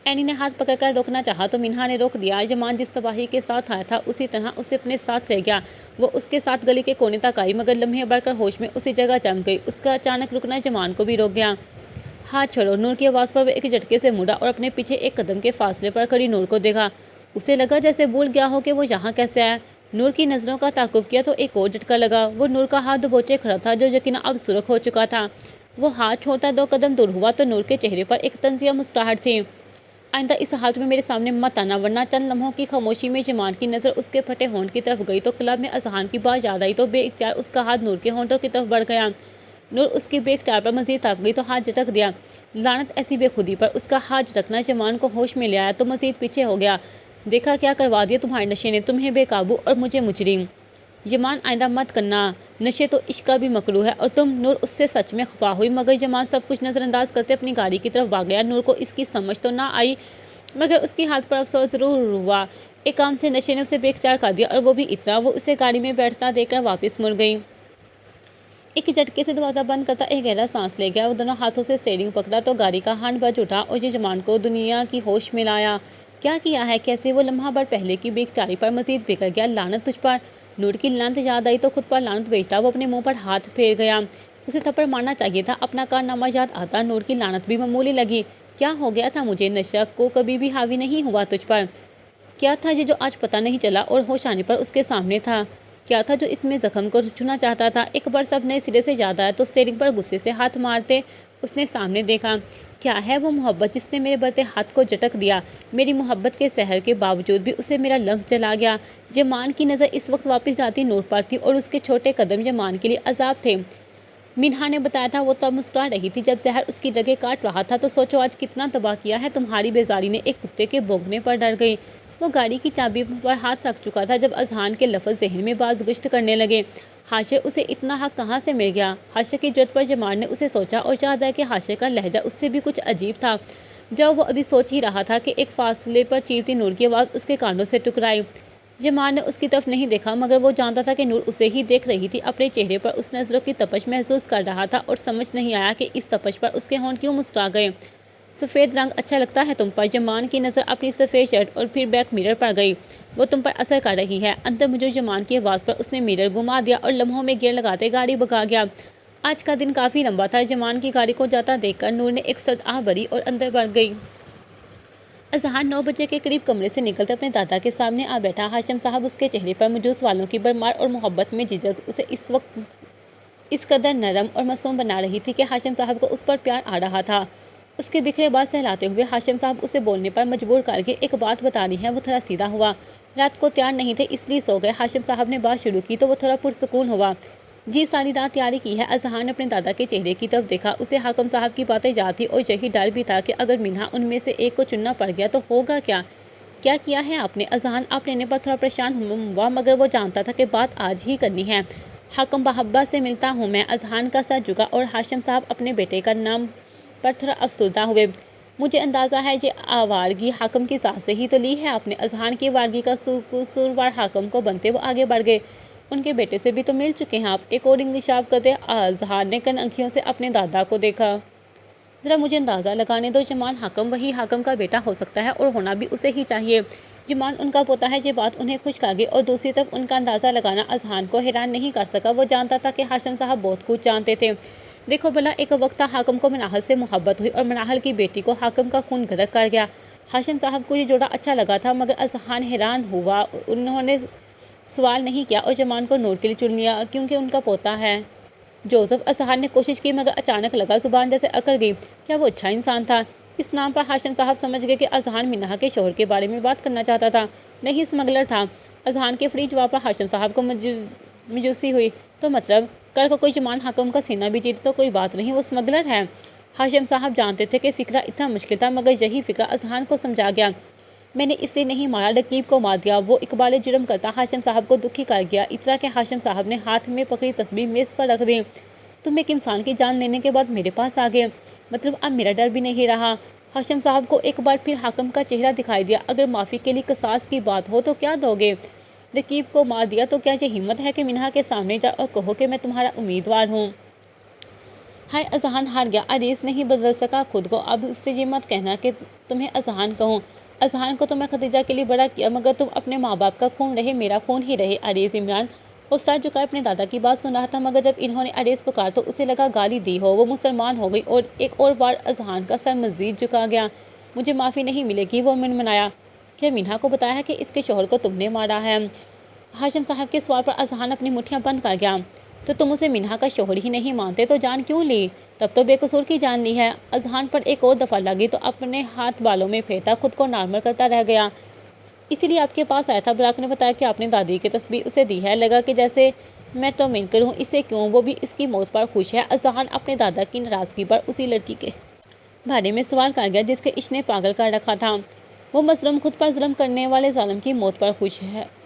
S1: اینی نے ہاتھ پکڑ کر روکنا چاہا تو مینہا نے روک دیا۔ جمان جس تباہی کے ساتھ آیا تھا اسی طرح اسے اپنے ساتھ لے گیا۔ وہ اس کے ساتھ گلی کے کونے تک آئی مگر لمحے بڑھ کر ہوش میں اسی جگہ جم گئی۔ اس کا اچانک رکنا جمان کو بھی روک گیا۔ ہاتھ چھوڑو، نور کی آواز پر وہ ایک جھٹکے سے مڑا اور اپنے پیچھے ایک قدم کے فاصلے پر کھڑی نور کو دیکھا۔ اسے لگا جیسے بھول گیا ہو کہ وہ یہاں کیسے آیا۔ نور کی نظروں کا تعاقب کیا تو ایک اور جھٹکا لگا۔ وہ نور کا ہاتھ دبوچے کھڑا تھا جو یقیناً اب سرخ ہو چکا تھا۔ وہ ہاتھ چھوڑتا 2 قدم دور ہوا تو نور کے چہرے پر ایک طنزیہ مسکراہٹ تھی۔ آئندہ اس حالت میں میرے سامنے مت آنا ورنہ۔ چند لمحوں کی خاموشی میں جمان کی نظر اس کے پھٹے ہونٹ کی طرف گئی تو کلب میں اذہان کی بات یاد آئی تو بے اختیار اس کا ہاتھ نور کے ہونٹوں کی طرف بڑھ گیا۔ نور اس کی بے اختیار پر مزید تاک گئی تو ہاتھ جھٹک دیا۔ لعنت ایسی بے خودی پر! اس کا ہاتھ جھٹکنا جمان کو ہوش میں لے آیا تو مزید پیچھے ہو گیا۔ دیکھا کیا کروا دیا تمہارے نشے نے، تمہیں بے قابو اور مجھے مجرم۔ جمان آئندہ مت کرنا، نشے تو عشق کا بھی مکروہ ہے اور تم۔ نور اس سے سچ میں خفا ہوئی مگر جمان سب کچھ نظر انداز کرتے اپنی گاڑی کی طرف بھاگ گیا۔ نور کو اس کی سمجھ تو نہ آئی مگر اس کی حالت پر افسوس ضرور ہوا۔ ایک کام سے نشے نے اسے بے اختیار کر دیا اور وہ بھی اتنا۔ وہ اسے گاڑی میں بیٹھتا دیکھ کر واپس مڑ گئی۔ ایک جھٹکے سے دروازہ بند کرتا ایک گہرا سانس لے گیا۔ وہ دونوں ہاتھوں سے اسٹیئرنگ پکڑا تو گاڑی کا ہارن بج اٹھا اور یہ جمان کو دنیا کی ہوش میں لایا۔ کیا کیا ہے؟ کیسے؟ وہ لمحہ بھر پہلے کی بے اختیاری پر مزید بگڑ گیا۔ لعنت تجھ پر! نور کی لعنت یاد آئی تو خود پر لعنت بھیجتا وہ اپنے منہ پر ہاتھ پھیر گیا۔ اسے تھپڑ مارنا چاہیے تھا، اپنا کارنامہ یاد آتا نور کی لعنت بھی معمولی لگی۔ کیا ہو گیا تھا مجھے؟ نشہ کو کبھی بھی حاوی نہیں ہوا تجھ پر۔ کیا تھا یہ جو آج پتہ نہیں چلا اور ہوش آنے پر اس کے سامنے تھا؟ کیا تھا جو اس میں زخم کو چھونا چاہتا تھا؟ ایک بار سب نئے سرے سے یاد آیا تو اسٹیئرنگ پر غصے سے ہاتھ مارتے اس نے سامنے دیکھا۔ کیا ہے وہ محبت جس نے میرے بڑھتے ہاتھ کو جھٹک دیا؟ میری محبت کے سحر کے باوجود بھی اسے میرا لفظ جلا گیا۔ جمان کی نظر اس وقت واپس جاتی نور پر تھی اور اس کے چھوٹے قدم جمان کے لیے عذاب تھے۔ منہا نے بتایا تھا، وہ تب مسکرا رہی تھی جب زہر اس کی جگہ کاٹ رہا تھا، تو سوچو آج کتنا تباہ کیا ہے تمہاری بیزاری نے۔ ایک کتے کے بھونکنے پر ڈر گئی۔ وہ گاڑی کی چابی پر ہاتھ رکھ چکا تھا جب اذہان کے لفظ ذہن میں بازگشت کرنے لگے۔ حاشر اسے اتنا حق کہاں سے مل گیا؟ حاشر کی جرات پر جمان نے اسے سوچا اور یاد آیا کہ حاشر کا لہجہ اس سے بھی کچھ عجیب تھا۔ جب وہ ابھی سوچ ہی رہا تھا کہ ایک فاصلے پر چیختی نور کی آواز اس کے کانوں سے ٹکرائی۔ جمان نے اس کی طرف نہیں دیکھا مگر وہ جانتا تھا کہ نور اسے ہی دیکھ رہی تھی۔ اپنے چہرے پر اس نظروں کی تپش محسوس کر رہا تھا اور سمجھ نہیں آیا کہ اس تپش پر اس کے ہونٹ کیوں مسکرا گئے۔ سفید رنگ اچھا لگتا ہے تم پر؟ جمان کی نظر اپنی سفید شرٹ اور پھر بیک میرر پر گئی۔ وہ تم پر اثر کر رہی ہے۔ اندر مجھے جمان کی آواز پر اس نے میرر گھما دیا اور لمحوں میں گیئر لگاتے گاڑی بھگا گیا۔ آج کا دن کافی لمبا تھا۔ جمان کی گاڑی کو جاتا دیکھ کر نور نے ایک سرد آہ بھری اور اندر بڑھ گئی۔ اذہان 9 بجے کے قریب کمرے سے نکلتے اپنے دادا کے سامنے آ بیٹھا۔ ہاشم صاحب اس کے چہرے پر موجود سوالوں کی بھرمار اور محبت میں جھجک اسے اس وقت اس قدر نرم اور معصوم بنا رہی تھی کہ ہاشم صاحب کو اس پر پیار آ رہا تھا۔ اس کے بکھرے بال سہلاتے ہوئے ہاشم صاحب اسے بولنے پر مجبور کر کے ایک بات بتانی ہے۔ وہ تھوڑا سیدھا ہوا۔ رات کو تیار نہیں تھے اس لیے سو گئے۔ ہاشم صاحب نے بات شروع کی تو وہ تھوڑا پرسکون ہوا۔ جی ساری رات تیاری کی ہے۔ اذہان نے اپنے دادا کے چہرے کی طرف دیکھا۔ اسے حاکم صاحب کی باتیں یاد تھی اور یہی ڈر بھی تھا کہ اگر منہا ان میں سے ایک کو چننا پڑ گیا تو ہوگا کیا؟ کیا کیا ہے آپ نے؟ اذہان آپ لینے پر تھوڑا پریشان ہوا مگر وہ جانتا تھا کہ بات آج ہی کرنی ہے۔ حاکم بابا سے ملتا ہوں میں۔ اذہان کا سر جھکا اور ہاشم صاحب اپنے بیٹے کا نام پر تھوڑا افسردہ ہوئے۔ مجھے اندازہ ہے یہ آوارگی حاکم کی ذات سے ہی تو لی ہے آپ نے۔ اذہان کی آوارگی کا قصوروار حاکم کو بنتے وہ آگے بڑھ گئے۔ ان کے بیٹے سے بھی تو مل چکے ہیں آپ۔ ایک اور انکشاف کرتے اذہان نے کن انکھیوں سے اپنے دادا کو دیکھا۔ ذرا مجھے اندازہ لگانے دو، جمان حاکم وہی حاکم کا بیٹا ہو سکتا ہے اور ہونا بھی اسے ہی چاہیے۔ جمان ان کا پوتا ہے۔ یہ بات انہیں خوش کر گئی اور دوسری طرف ان کا اندازہ لگانا اذہان کو حیران نہیں کر سکا۔ وہ جانتا تھا کہ ہاشم صاحب بہت کچھ جانتے تھے۔ دیکھو بھلا، ایک وقت تھا حاکم کو مناہل سے محبت ہوئی اور مناہل کی بیٹی کو حاکم کا خون غرق کر گیا۔ ہاشم صاحب کو یہ جوڑا اچھا لگا تھا مگر اذہان حیران ہوا۔ انہوں نے سوال نہیں کیا اور جمان کو نور کے لیے چن لیا کیونکہ ان کا پوتا ہے۔ جوزف، اذہان نے کوشش کی مگر اچانک لگا زبان جیسے اکڑ گئی۔ کیا وہ اچھا انسان تھا؟ اس نام پر ہاشم صاحب سمجھ گئے کہ اذہان منہا کے شوہر کے بارے میں بات کرنا چاہتا تھا۔ نہیں، اسمگلر تھا۔ اذہان کے فری جواب پر ہاشم صاحب کو مجوسی ہوئی۔ تو مطلب کل کو کوئی جمان حاکم کا سینہ بھی جیتے تو کوئی بات نہیں، وہ اسمگلر ہے۔ ہاشم صاحب جانتے تھے کہ فکرہ اتنا مشکل تھا مگر یہی فکرہ اذہان کو سمجھا گیا۔ میں نے اس لیے نہیں مارا، رقیب کو مار دیا۔ وہ اقبال جرم کرتا ہاشم صاحب کو دکھی کر گیا۔ اتنا کہ ہاشم صاحب نے ہاتھ میں پکڑی تسبیح میز پر رکھ دی۔ تم ایک انسان کی جان لینے کے بعد میرے پاس آ گئے، مطلب اب میرا ڈر بھی نہیں رہا۔ ہاشم صاحب کو ایک بار پھر حاکم کا چہرہ دکھائی دیا۔ اگر معافی کے لیے قصاص کی بات ہو تو کیا دو گے؟ رقیب کو مار دیا تو کیا یہ ہمت ہے کہ منہا کے سامنے جا اور کہو کہ میں تمہارا امیدوار ہوں؟ ہائے، اذہان ہار گیا۔ عریض نہیں بدل سکا خود کو۔ اب اس سے یہ مت کہنا کہ تمہیں اذہان کہوں۔ اذہان کو تو میں خدیجہ کے لیے بڑا کیا مگر تم اپنے ماں باپ کا خون رہے، میرا خون ہی رہے۔ عریض عمران وہ سر جھکائے اپنے دادا کی بات سن رہا تھا مگر جب انہوں نے عریض پکار تو اسے لگا گالی دی ہو۔ وہ مسلمان ہو گئی اور ایک اور بار اذہان کا سر مزید جھکا گیا۔ مجھے معافی نہیں ملے گی، وہ منمنایا۔ کیا منہا کو بتایا ہے کہ اس کے شوہر کو تم نے مارا ہے؟ ہاشم صاحب کے سوال پر اذہان اپنی مٹھیاں بند کر گیا۔ تو تم اسے منہا کا شوہر ہی نہیں مانتے تو جان کیوں لی؟ تب تو بے قصور کی جان لی ہے۔ اذہان پر ایک اور دفعہ لگی تو اپنے ہاتھ بالوں میں پھیرتا خود کو نارمل کرتا رہ گیا۔ اسی لیے آپ کے پاس آیا تھا۔ براق نے بتایا کہ آپ نے دادی کی تسبیح اسے دی ہے۔ لگا کہ جیسے میں تو منکر ہوں، اسے کیوں؟ وہ بھی اس کی موت پر خوش ہے۔ اذہان اپنے دادا کی ناراضگی پر اسی لڑکی کے بارے میں سوال کر گیا جس کے عشق نے پاگل کر رکھا تھا۔ وہ مظلوم خود پر ظلم کرنے والے ظالم کی موت پر خوش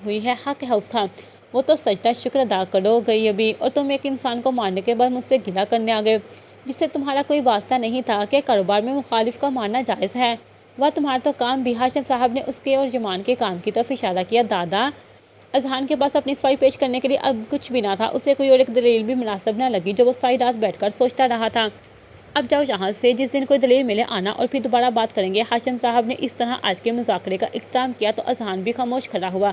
S1: ہوئی ہے، حق ہے اس کا۔ وہ تو سجدہ شکر ادا کرو گئی ابھی، اور تم ایک انسان کو مارنے کے بعد مجھ سے گلہ کرنے آ گئے جس سے تمہارا کوئی واسطہ نہیں تھا۔ کہ کاروبار میں مخالف کا مارنا جائز ہے؟ وہ تمہارا تو کام بھی۔ ہاشم صاحب نے اس کے اور جمان کے کام کی طرف اشارہ کیا۔ دادا، اذہان کے پاس اپنی صفائی پیش کرنے کے لیے اب کچھ بھی نہ تھا۔ اسے کوئی اور ایک دلیل بھی مناسب نہ لگی جو وہ ساری رات بیٹھ کر سوچتا رہا تھا۔ اب جاؤ یہاں سے، جس دن کوئی دلیل ملے آنا اور پھر دوبارہ بات کریں گے۔ ہاشم صاحب نے اس طرح آج کے مذاکرے کا اختتام کیا تو اذہان بھی خاموش کھڑا ہوا۔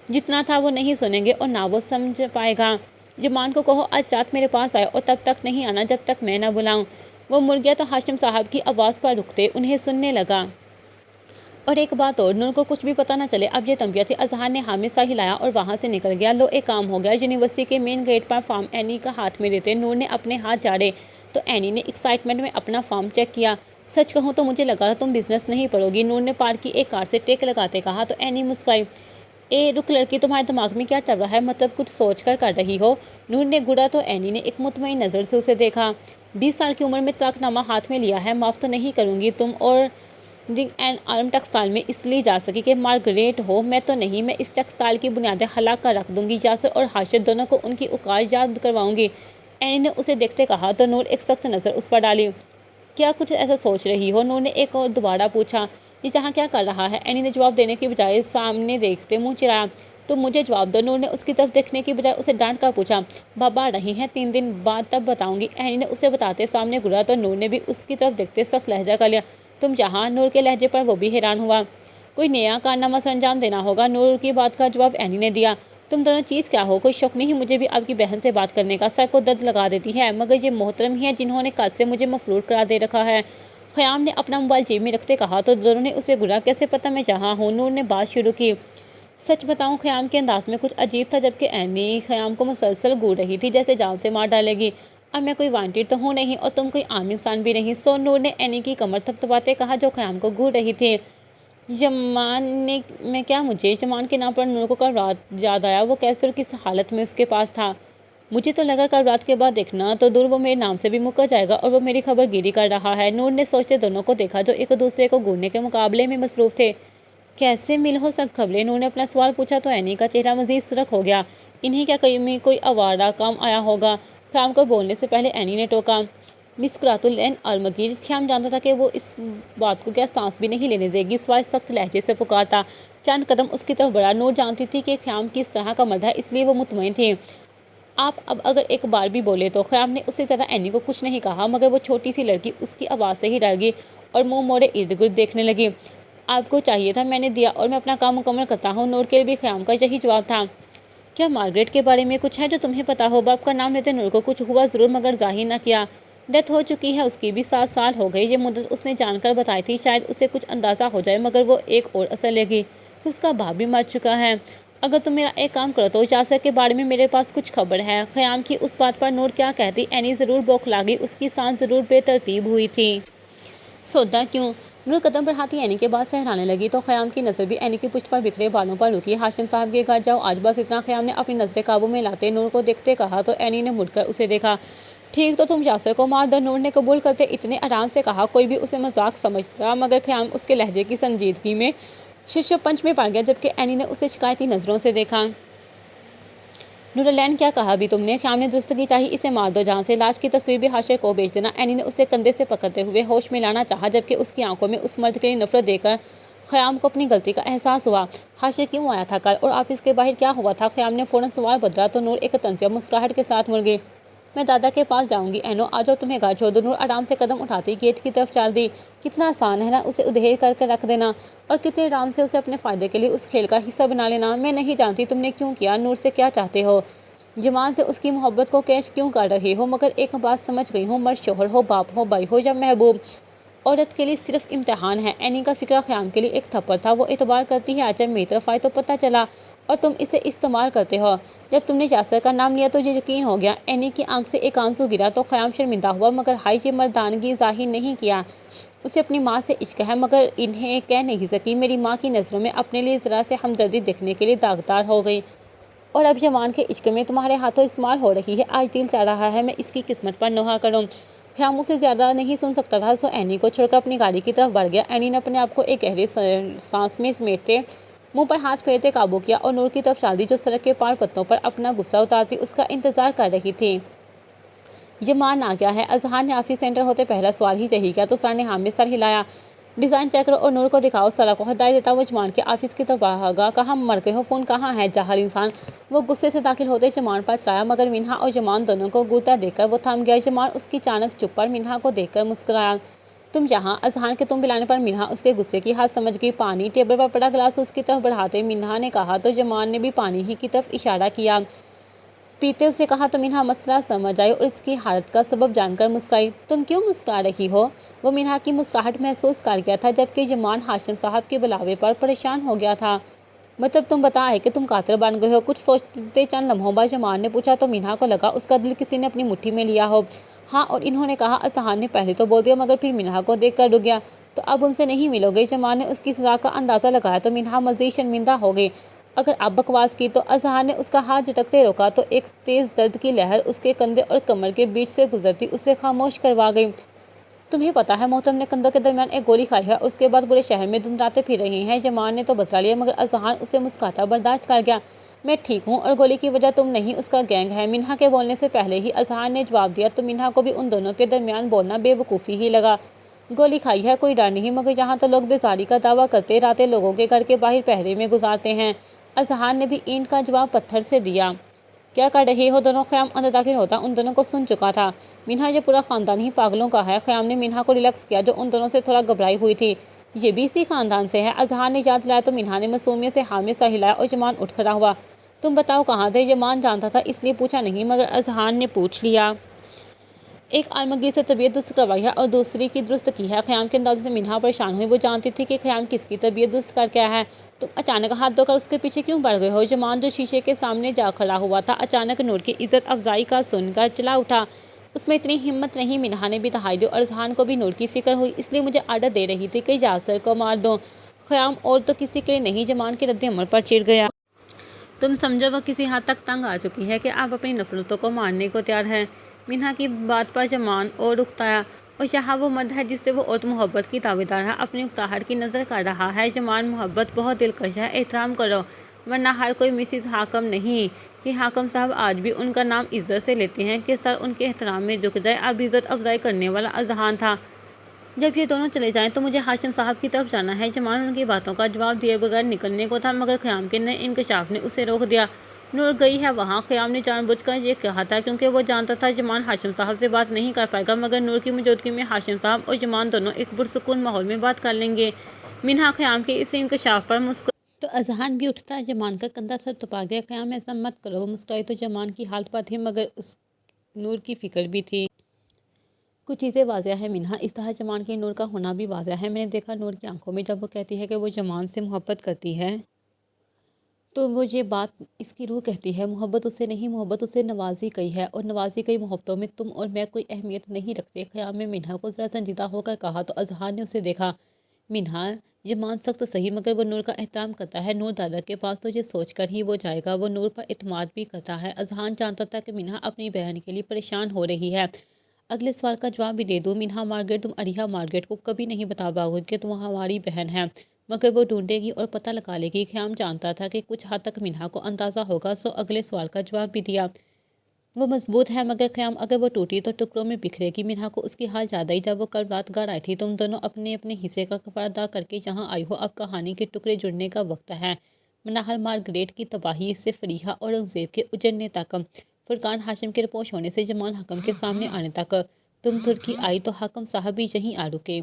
S1: جتنا تھا وہ نہیں سنیں گے اور نہ وہ سمجھ پائے گا۔ جمان کو کہو آج رات میرے پاس آئے اور تب تک نہیں آنا جب تک میں نہ بلاؤں۔ وہ مڑ گیا تو ہاشم صاحب کی آواز پر رکتے انہیں سننے لگا۔ اور ایک بات اور، نور کو کچھ بھی پتہ نہ چلے اب یہ تنبیہ تھی۔ اذہان نے ہاں میں سر ہلایا اور وہاں سے نکل گیا۔ لو ایک کام ہو گیا۔ یونیورسٹی کے مین گیٹ پر فارم اینی کا ہاتھ میں دیتے نور نے اپنے ہاتھ جھاڑے تو اینی نے ایکسائٹمنٹ میں اپنا فارم چیک کیا۔ سچ کہوں تو مجھے لگا تھا تم بزنس نہیں پڑھو گی، نور نے پار کی ایک کار سے ٹیک لگاتے کہا تو اینی مسکرائی۔ اے رک لڑکی، تمہارے دماغ میں کیا چل رہا ہے؟ مطلب کچھ سوچ کر رہی ہو؟ نور نے گڑا تو اینی نے ایک مطمئن نظر سے اسے دیکھا۔ 20 سال کی عمر میں طلاق نامہ ہاتھ میں لیا ہے، معاف تو نہیں کروں گی تم اور رنگ اینڈ آرم ٹیکسٹائل میں اس لیے جا سکی کہ مارگریٹ ہو، میں تو نہیں۔ میں اس ٹیکسٹائل کی بنیادیں ہلا کر رکھ دوں گی، یاسر اور حاشر دونوں کو ان کی اوقات یاد کرواؤں گی، اینی نے اسے دیکھتے کہا تو نور ایک سخت نظر اس پر ڈالی۔ کیا کچھ ایسا سوچ رہی ہو؟ نور نے ایک اور دوبارہ پوچھا۔ یہ یہاں کیا کر رہا ہے؟ اینی نے جواب دینے کی بجائے سامنے دیکھتے منہ چڑھایا۔ تم مجھے جواب دو، نور نے اس کی طرف دیکھنے کی بجائے اسے ڈانٹ کر پوچھا۔ بابا رہی ہیں 3 دن بعد تب بتاؤں گی، اینی نے اسے بتاتے سامنے گھورا تو نور نے بھی اس کی طرف دیکھتے سخت لہجہ کر لیا۔ تم یہاں؟ نور کے لہجے پر وہ بھی حیران ہوا۔ کوئی نیا کارنامہ سر انجام دینا ہوگا، نور کی بات کا جواب اینی نے دیا۔ تم دونوں چیز کیا ہو؟ کوئی شک نہیں مجھے بھی آپ کی بہن سے بات کرنے کا، سر کو درد لگا دیتی ہے، مگر یہ محترم ہی ہیں جنہوں نے کل سے مجھے مفلوج قرار دے رکھا ہے۔ خیام نے اپنا موبائل جیب میں رکھتے کہا تو دونوں نے اسے گھورا۔ کیسے پتہ میں یہاں ہوں؟ نور نے بات شروع کی۔ سچ بتاؤں خیام کے انداز میں کچھ عجیب تھا، جبکہ اینی خیام کو مسلسل گھور رہی تھی جیسے جان سے مار ڈالے گی۔ اب میں کوئی وانٹڈ تو ہوں نہیں اور تم کوئی عام انسان بھی نہیں، سو نور نے اینی کی کمر تھپتھپاتے کہا جو خیام کو گھور رہی تھی۔ یمان نے میں کیا مجھے یمان کے نام پر نور کو کل رات یاد آیا، وہ کیسے اور کس حالت میں اس کے پاس تھا؟ مجھے تو لگا کل رات کے بعد دیکھنا تو دور وہ میرے نام سے بھی مکر جائے گا اور وہ میری خبر گیری کر رہا ہے۔ نور نے سوچتے دونوں کو دیکھا جو ایک دوسرے کو گھورنے کے مقابلے میں مصروف تھے۔ کیسے مل ہو سب خبریں؟ نور نے اپنا سوال پوچھا تو اینی کا چہرہ مزید سرخ ہو گیا۔ انہیں کیا کہیں کوئی آوارہ کام آیا ہوگا؟ خیام کو بولنے سے پہلے اینی نے ٹوکا۔ مسکرات العین المگیر، خیام جانتا تھا کہ وہ اس بات کو کیا سانس بھی نہیں لینے دے گی، سوائے سخت لہجے سے پکارتا۔ چند قدم اس کی طرف بڑھا۔ نور جانتی تھی کہ خیام کس طرح کا مرد ہے، اس لیے وہ مطمئن تھی۔ آپ اب اگر ایک بار بھی بولے تو؟ خیام نے اس سے زیادہ اینی کو کچھ نہیں کہا، مگر وہ چھوٹی سی لڑکی اس کی آواز سے ہی ڈر گئی اور منہ موڑے ارد گرد دیکھنے لگی۔ آپ کو چاہیے تھا، میں نے دیا اور میں اپنا کام مکمل کرتا ہوں۔ نور کے لیے بھی خیام کا یہی جواب تھا۔ کیا مارگریٹ کے بارے میں کچھ ہے جو تمہیں پتا ہو؟ باپ کا نام لیتے نور کو کچھ ہوا ضرور، مگر ظاہر نہ کیا۔ ڈیتھ ہو چکی ہے اس کی بھی، 7 سال ہو گئے۔ یہ مدت اس نے جان کر بتائی تھی، شاید اسے کچھ اندازہ ہو جائے، مگر وہ ایک اور اثر لے گی کہ اس کا باپ بھی مر چکا ہے۔ اگر تم میرا ایک کام کرو تو یاسر کے بارے میں میرے پاس کچھ خبر ہے۔ خیام کی اس بات پر نور کیا کہتی، اینی ضرور بوکھلا گئی، اس کی سانس ضرور بے ترتیب ہوئی تھی۔ سودا کیوں؟ نور قدم بڑھاتی اینی کے بعد سہرانے لگی تو خیام کی نظر بھی اینی کی پشت پر بکھرے بالوں پر رکی۔ ہاشم صاحب کے گھر جاؤ آج بس اتنا، خیام نے اپنی نظریں قابو میں لاتے نور کو دیکھتے کہا تو اینی نے مڑ کر اسے دیکھا۔ ٹھیک تو تم یاسر کو مار دو، نور نے قبول کرتے اتنے آرام سے کہا کوئی بھی اسے مذاق سمجھتا، مگر خیام اس کے لہجے کی سنجیدگی میں شش پنچ میں پڑ گیا، جبکہ اینی نے اسے شکایتی نظروں سے دیکھا۔ نورالعین کیا کہا بھی تم نے؟ خیام نے درستگی چاہی، اسے مار دو جان سے، لاش کی تصویر بھی حاشر کو بھیج دینا۔ اینی نے اسے کندھے سے پکڑتے ہوئے ہوش میں لانا چاہا، جبکہ اس کی آنکھوں میں اس مرد کے لیے نفرت دیکھ کر خیام کو اپنی غلطی کا احساس ہوا۔ حاشر کیوں آیا تھا کل اور آفس کے باہر کیا ہوا تھا؟ خیام نے فوراً سوال بدلا تو نور ایک طنزیہ مسکراہٹ کے ساتھ مڑ گئی۔ میں دادا کے پاس جاؤں گی اینو، آ جاؤ تمہیں گھر چھوڑ دو۔ نور آرام سے قدم اٹھاتی گیٹ کی طرف چل دی۔ کتنا آسان ہے نا اسے ادھیر کر کے رکھ دینا، اور کتنے آرام سے اسے اپنے فائدے کے لیے اس کھیل کا حصہ بنا لینا۔ میں نہیں جانتی تم نے کیوں کیا، نور سے کیا چاہتے ہو، جوان سے اس کی محبت کو کیش کیوں کر رہے ہو، مگر ایک بات سمجھ گئی ہوں، مرد شوہر ہو، باپ ہو، بھائی ہو یا محبوب، عورت کے لیے صرف امتحان ہے۔ اینی کا فکرہ خیام کے لیے ایک تھپڑ تھا۔ وہ اعتبار کرتی ہے آج جب میری طرف آئی تو پتہ چلا اور تم اسے استعمال کرتے ہو۔ جب تم نے یاسر کا نام لیا تو یہ یقین ہو گیا۔ اینی کی آنکھ سے ایک آنسو گرا تو خیام شرمندہ ہوا، مگر ہائی یہ مردانگی ظاہر نہیں کیا۔ اسے اپنی ماں سے عشق ہے، مگر انہیں کہہ نہیں سکی۔ میری ماں کی نظروں میں اپنے لیے ذرا سے ہمدردی دیکھنے کے لیے داغدار ہو گئی، اور اب یمان کے عشق میں تمہارے ہاتھوں استعمال ہو رہی ہے۔ آج دل چاہ رہا ہے میں اس کی قسمت پر نوحہ کروں۔ خیام اسے زیادہ نہیں سن سکتا تھا، سو اینی کو چھوڑ کر اپنی گاڑی کی طرف بڑھ گیا۔ اینی نے اپنے آپ کو ایک گہری سانس میں سمیٹتے منہ پر ہاتھ پھیرتے قابو کیا اور نور کی طرف چل دی جو سڑک کے پار پتوں پر اپنا غصہ اتارتی اس کا انتظار کر رہی تھی۔ یمان آ گیا ہے؟ اذہان نے آفس سے انٹر ہوتے پہلا سوال ہی یہی کیا تو سر نے ہاں میں سر ہلایا۔ ڈیزائن چیک کرو اور نور کو دکھاؤ سارا کو ہدایت دیتا وہ جمان کے آفس کی طرف بڑھا گا۔ کہاں مر گئے ہو، فون کہاں ہے جاہل انسان؟ وہ غصے سے داخل ہوتے جمان پر چلایا، مگر منہا اور جمان دونوں کو گرتا دیکھ کر وہ تھم گیا۔ جمان اس کی اچانک چپ پر منہا کو دیکھ کر مسکرایا۔ تم جہاں؟ اذہان کے تم بلانے پر منہا اس کے غصے کی حد سمجھ گئی۔ پانی ٹیبل پر پڑا گلاس اس کی طرف بڑھاتے منہا نے کہا تو جمان نے بھی پانی ہی کی طرف اشارہ کیا۔ پیتے اسے کہا تو منہا مسئلہ سمجھ آئی اور اس کی حالت کا سبب جان کر مسکرائی۔ تم کیوں مسکرا رہی ہو؟ وہ منہا کی مسکراہٹ محسوس کر گیا تھا، جبکہ جمان ہاشم صاحب کے بلاوے پر پریشان ہو گیا تھا۔ مطلب تم بتا ہے کہ تم قاتل بن گئے ہو؟ کچھ سوچتے چند لمحوں بعد جمان نے پوچھا تو منہا کو لگا اس کا دل کسی نے اپنی مٹھی میں لیا ہو۔ ہاں، اور انہوں نے کہا۔ اذہان نے پہلے تو بول دیا مگر پھر منہا کو دیکھ کر رک گیا۔ تو اب ان سے نہیں ملو گے؟ جمان نے اس کی سزا کا اندازہ لگایا تو منہا مزید شرمندہ ہو گئی۔ اگر اب بکواس کی تو اذہان نے اس کا ہاتھ جھٹکتے روکا تو ایک تیز درد کی لہر اس کے کندھے اور کمر کے بیچ سے گزرتی اسے خاموش کروا گئی۔ تمہیں پتا ہے محترم نے کندھوں کے درمیان ایک گولی کھائی ہے اور اس کے بعد پورے شہر میں دھندلاتے پھر رہے ہیں۔ جمان نے تو بدلا لیا مگر اذہان اسے مسکراتا برداشت کر گیا۔ میں ٹھیک ہوں اور گولی کی وجہ تم نہیں اس کا گینگ ہے۔ منہا کے بولنے سے پہلے ہی اذہان نے جواب دیا تو منہا کو بھی ان دونوں کے درمیان بولنا بے وقوفی ہی لگا۔ گولی کھائی ہے کوئی ڈر نہیں، مگر یہاں تو لوگ بیزاری کا دعویٰ کرتے راتیں لوگوں کے گھر کے باہر پہرے میں گزارتے ہیں۔ اذہان نے بھی اینٹ کا جواب پتھر سے دیا۔ کیا کر رہے ہو دونوں؟ خیام اندر داخل ہوتا ان دونوں کو سن چکا تھا۔ منہا یہ پورا خاندان ہی پاگلوں کا ہے۔ خیام نے منہا کو ریلیکس کیا جو ان دونوں سے تھوڑا گھبرائی ہوئی تھی۔ یہ بھی اسی خاندان سے ہے؟ اذہان نے یاد دلایا تو منہا نے معصومیت سے ہاں میں سر ہلایا اور جمان اٹھ کھڑا ہوا۔ تم بتاؤ کہاں تھے؟ جمان جانتا تھا اس لیے پوچھا نہیں، مگر اذہان نے پوچھ لیا۔ ایک عالمگیر سے طبیعت درست کروائی ہے اور دوسری کی درست کی ہے۔ خیام کے اندازے سے منہا پریشان ہوئی۔ وہ جانتی تھی کہ خیام کس کی طبیعت درست کر کے آیا ہے۔ تم اچانک ہاتھ دھو کر اس کے پیچھے کیوں بڑھ گئے ہو؟ جمان جو شیشے کے سامنے جا کھڑا ہوا تھا اچانک نور کی عزت افزائی کا سن کر چلا اٹھا۔ اس میں اتنی ہمت نہیں۔ منہا نے بھی دہائی دی اور اذہان کو بھی نور کی فکر ہوئی، اس لیے مجھے آرڈر دے رہی تھی کہ یاسر کو مار دو۔ خیام اور تو کسی کے لیے نہیں۔ جمان کے رد عمل پر چڑ گیا۔ تم سمجھو وہ کسی حد تک تنگ آ چکی ہے کہ اب اپنی نفرتوں کو مارنے کو تیار ہے۔ منہا کی بات پر جمان اور اکتایا، اور یہاں وہ مرد ہے جس سے وہ عورت محبت کی دعویدار ہے اپنی اکتاہٹ کی نظر کر رہا ہے۔ جمان محبت بہت دلکش ہے، احترام کرو، ورنہ ہر کوئی مسز حاکم نہیں کہ حاکم صاحب آج بھی ان کا نام عزت سے لیتے ہیں کہ سر ان کے احترام میں جھک جائے۔ اب عزت افزائی کرنے والا اذہان تھا۔ جب یہ دونوں چلے جائیں تو مجھے ہاشم صاحب کی طرف جانا ہے۔ جمان ان کی باتوں کا جواب دیے بغیر نکلنے کو تھا مگر خیام کے نئے انکشاف نے اسے روک دیا۔ نور گئی ہے وہاں؟ خیام نے جان بوجھ کر یہ کہا تھا کیونکہ وہ جانتا تھا جمان ہاشم صاحب سے بات نہیں کر پائے گا، مگر نور کی موجودگی میں ہاشم صاحب اور جمان دونوں ایک پرسکون ماحول میں بات کر لیں گے۔ منہا خیام کے اس انکشاف پر مسکرائی تو اذہان بھی اٹھتا جمان کا کندھا سر تپا گیا۔ خیام ایسا مت کرو۔ وہ مسکرائی تو جمان کی حالت پر تھی مگر اس نور کی فکر بھی تھی۔ کچھ چیزیں واضح ہیں منہا، اس طرح جمان کے نور کا ہونا بھی واضح ہے۔ میں نے دیکھا نور کی آنکھوں میں جب وہ کہتی ہے کہ وہ جمان سے محبت کرتی ہے تو وہ یہ بات اس کی روح کہتی ہے۔ محبت اسے نہیں، محبت اسے نوازی گئی ہے، اور نوازی گئی محبتوں میں تم اور میں کوئی اہمیت نہیں رکھتے۔ خیام میں منہا کو ذرا سنجیدہ ہو کر کہا تو اذہان نے اسے دیکھا۔ منہا، جمان سخت صحیح مگر وہ نور کا احترام کرتا ہے۔ نور دادا کے پاس تو یہ سوچ کر ہی وہ جائے گا۔ وہ نور پر اعتماد بھی کرتا ہے۔ اذہان جانتا تھا کہ منہا اپنی بہن کے لیے پریشان ہو رہی ہے۔ اگلے سوال کا جواب بھی دے دوں منہا مارگریٹ، تم اریہا مارگریٹ کو کبھی نہیں بتا پاؤ گے کہ تم ہماری بہن ہے، مگر وہ ڈھونڈے گی اور پتہ لگا لے گی۔ خیام جانتا تھا کہ کچھ حد تک منہا کو اندازہ ہوگا، سو اگلے سوال کا جواب بھی دیا۔ وہ مضبوط ہے مگر خیام اگر وہ ٹوٹی تو ٹکڑوں میں بکھرے گی۔ منہا کو اس کی حال یاد آئی جب وہ کل رات گھر آئی تھی۔ تم دونوں اپنے اپنے حصے کا کفارہ ادا کر کے یہاں آئی ہو، اب کہانی کے ٹکڑے جڑنے کا وقت ہے۔ منہل مارگریٹ کی تباہی سے فریحہ اورنگزیب کے اجڑنے تک، فرقان ہاشم کے روپوش ہونے سے جمان حاکم کے سامنے آنے تک، تم ترکی آئی تو حاکم صاحب بھی یہیں آ رکے۔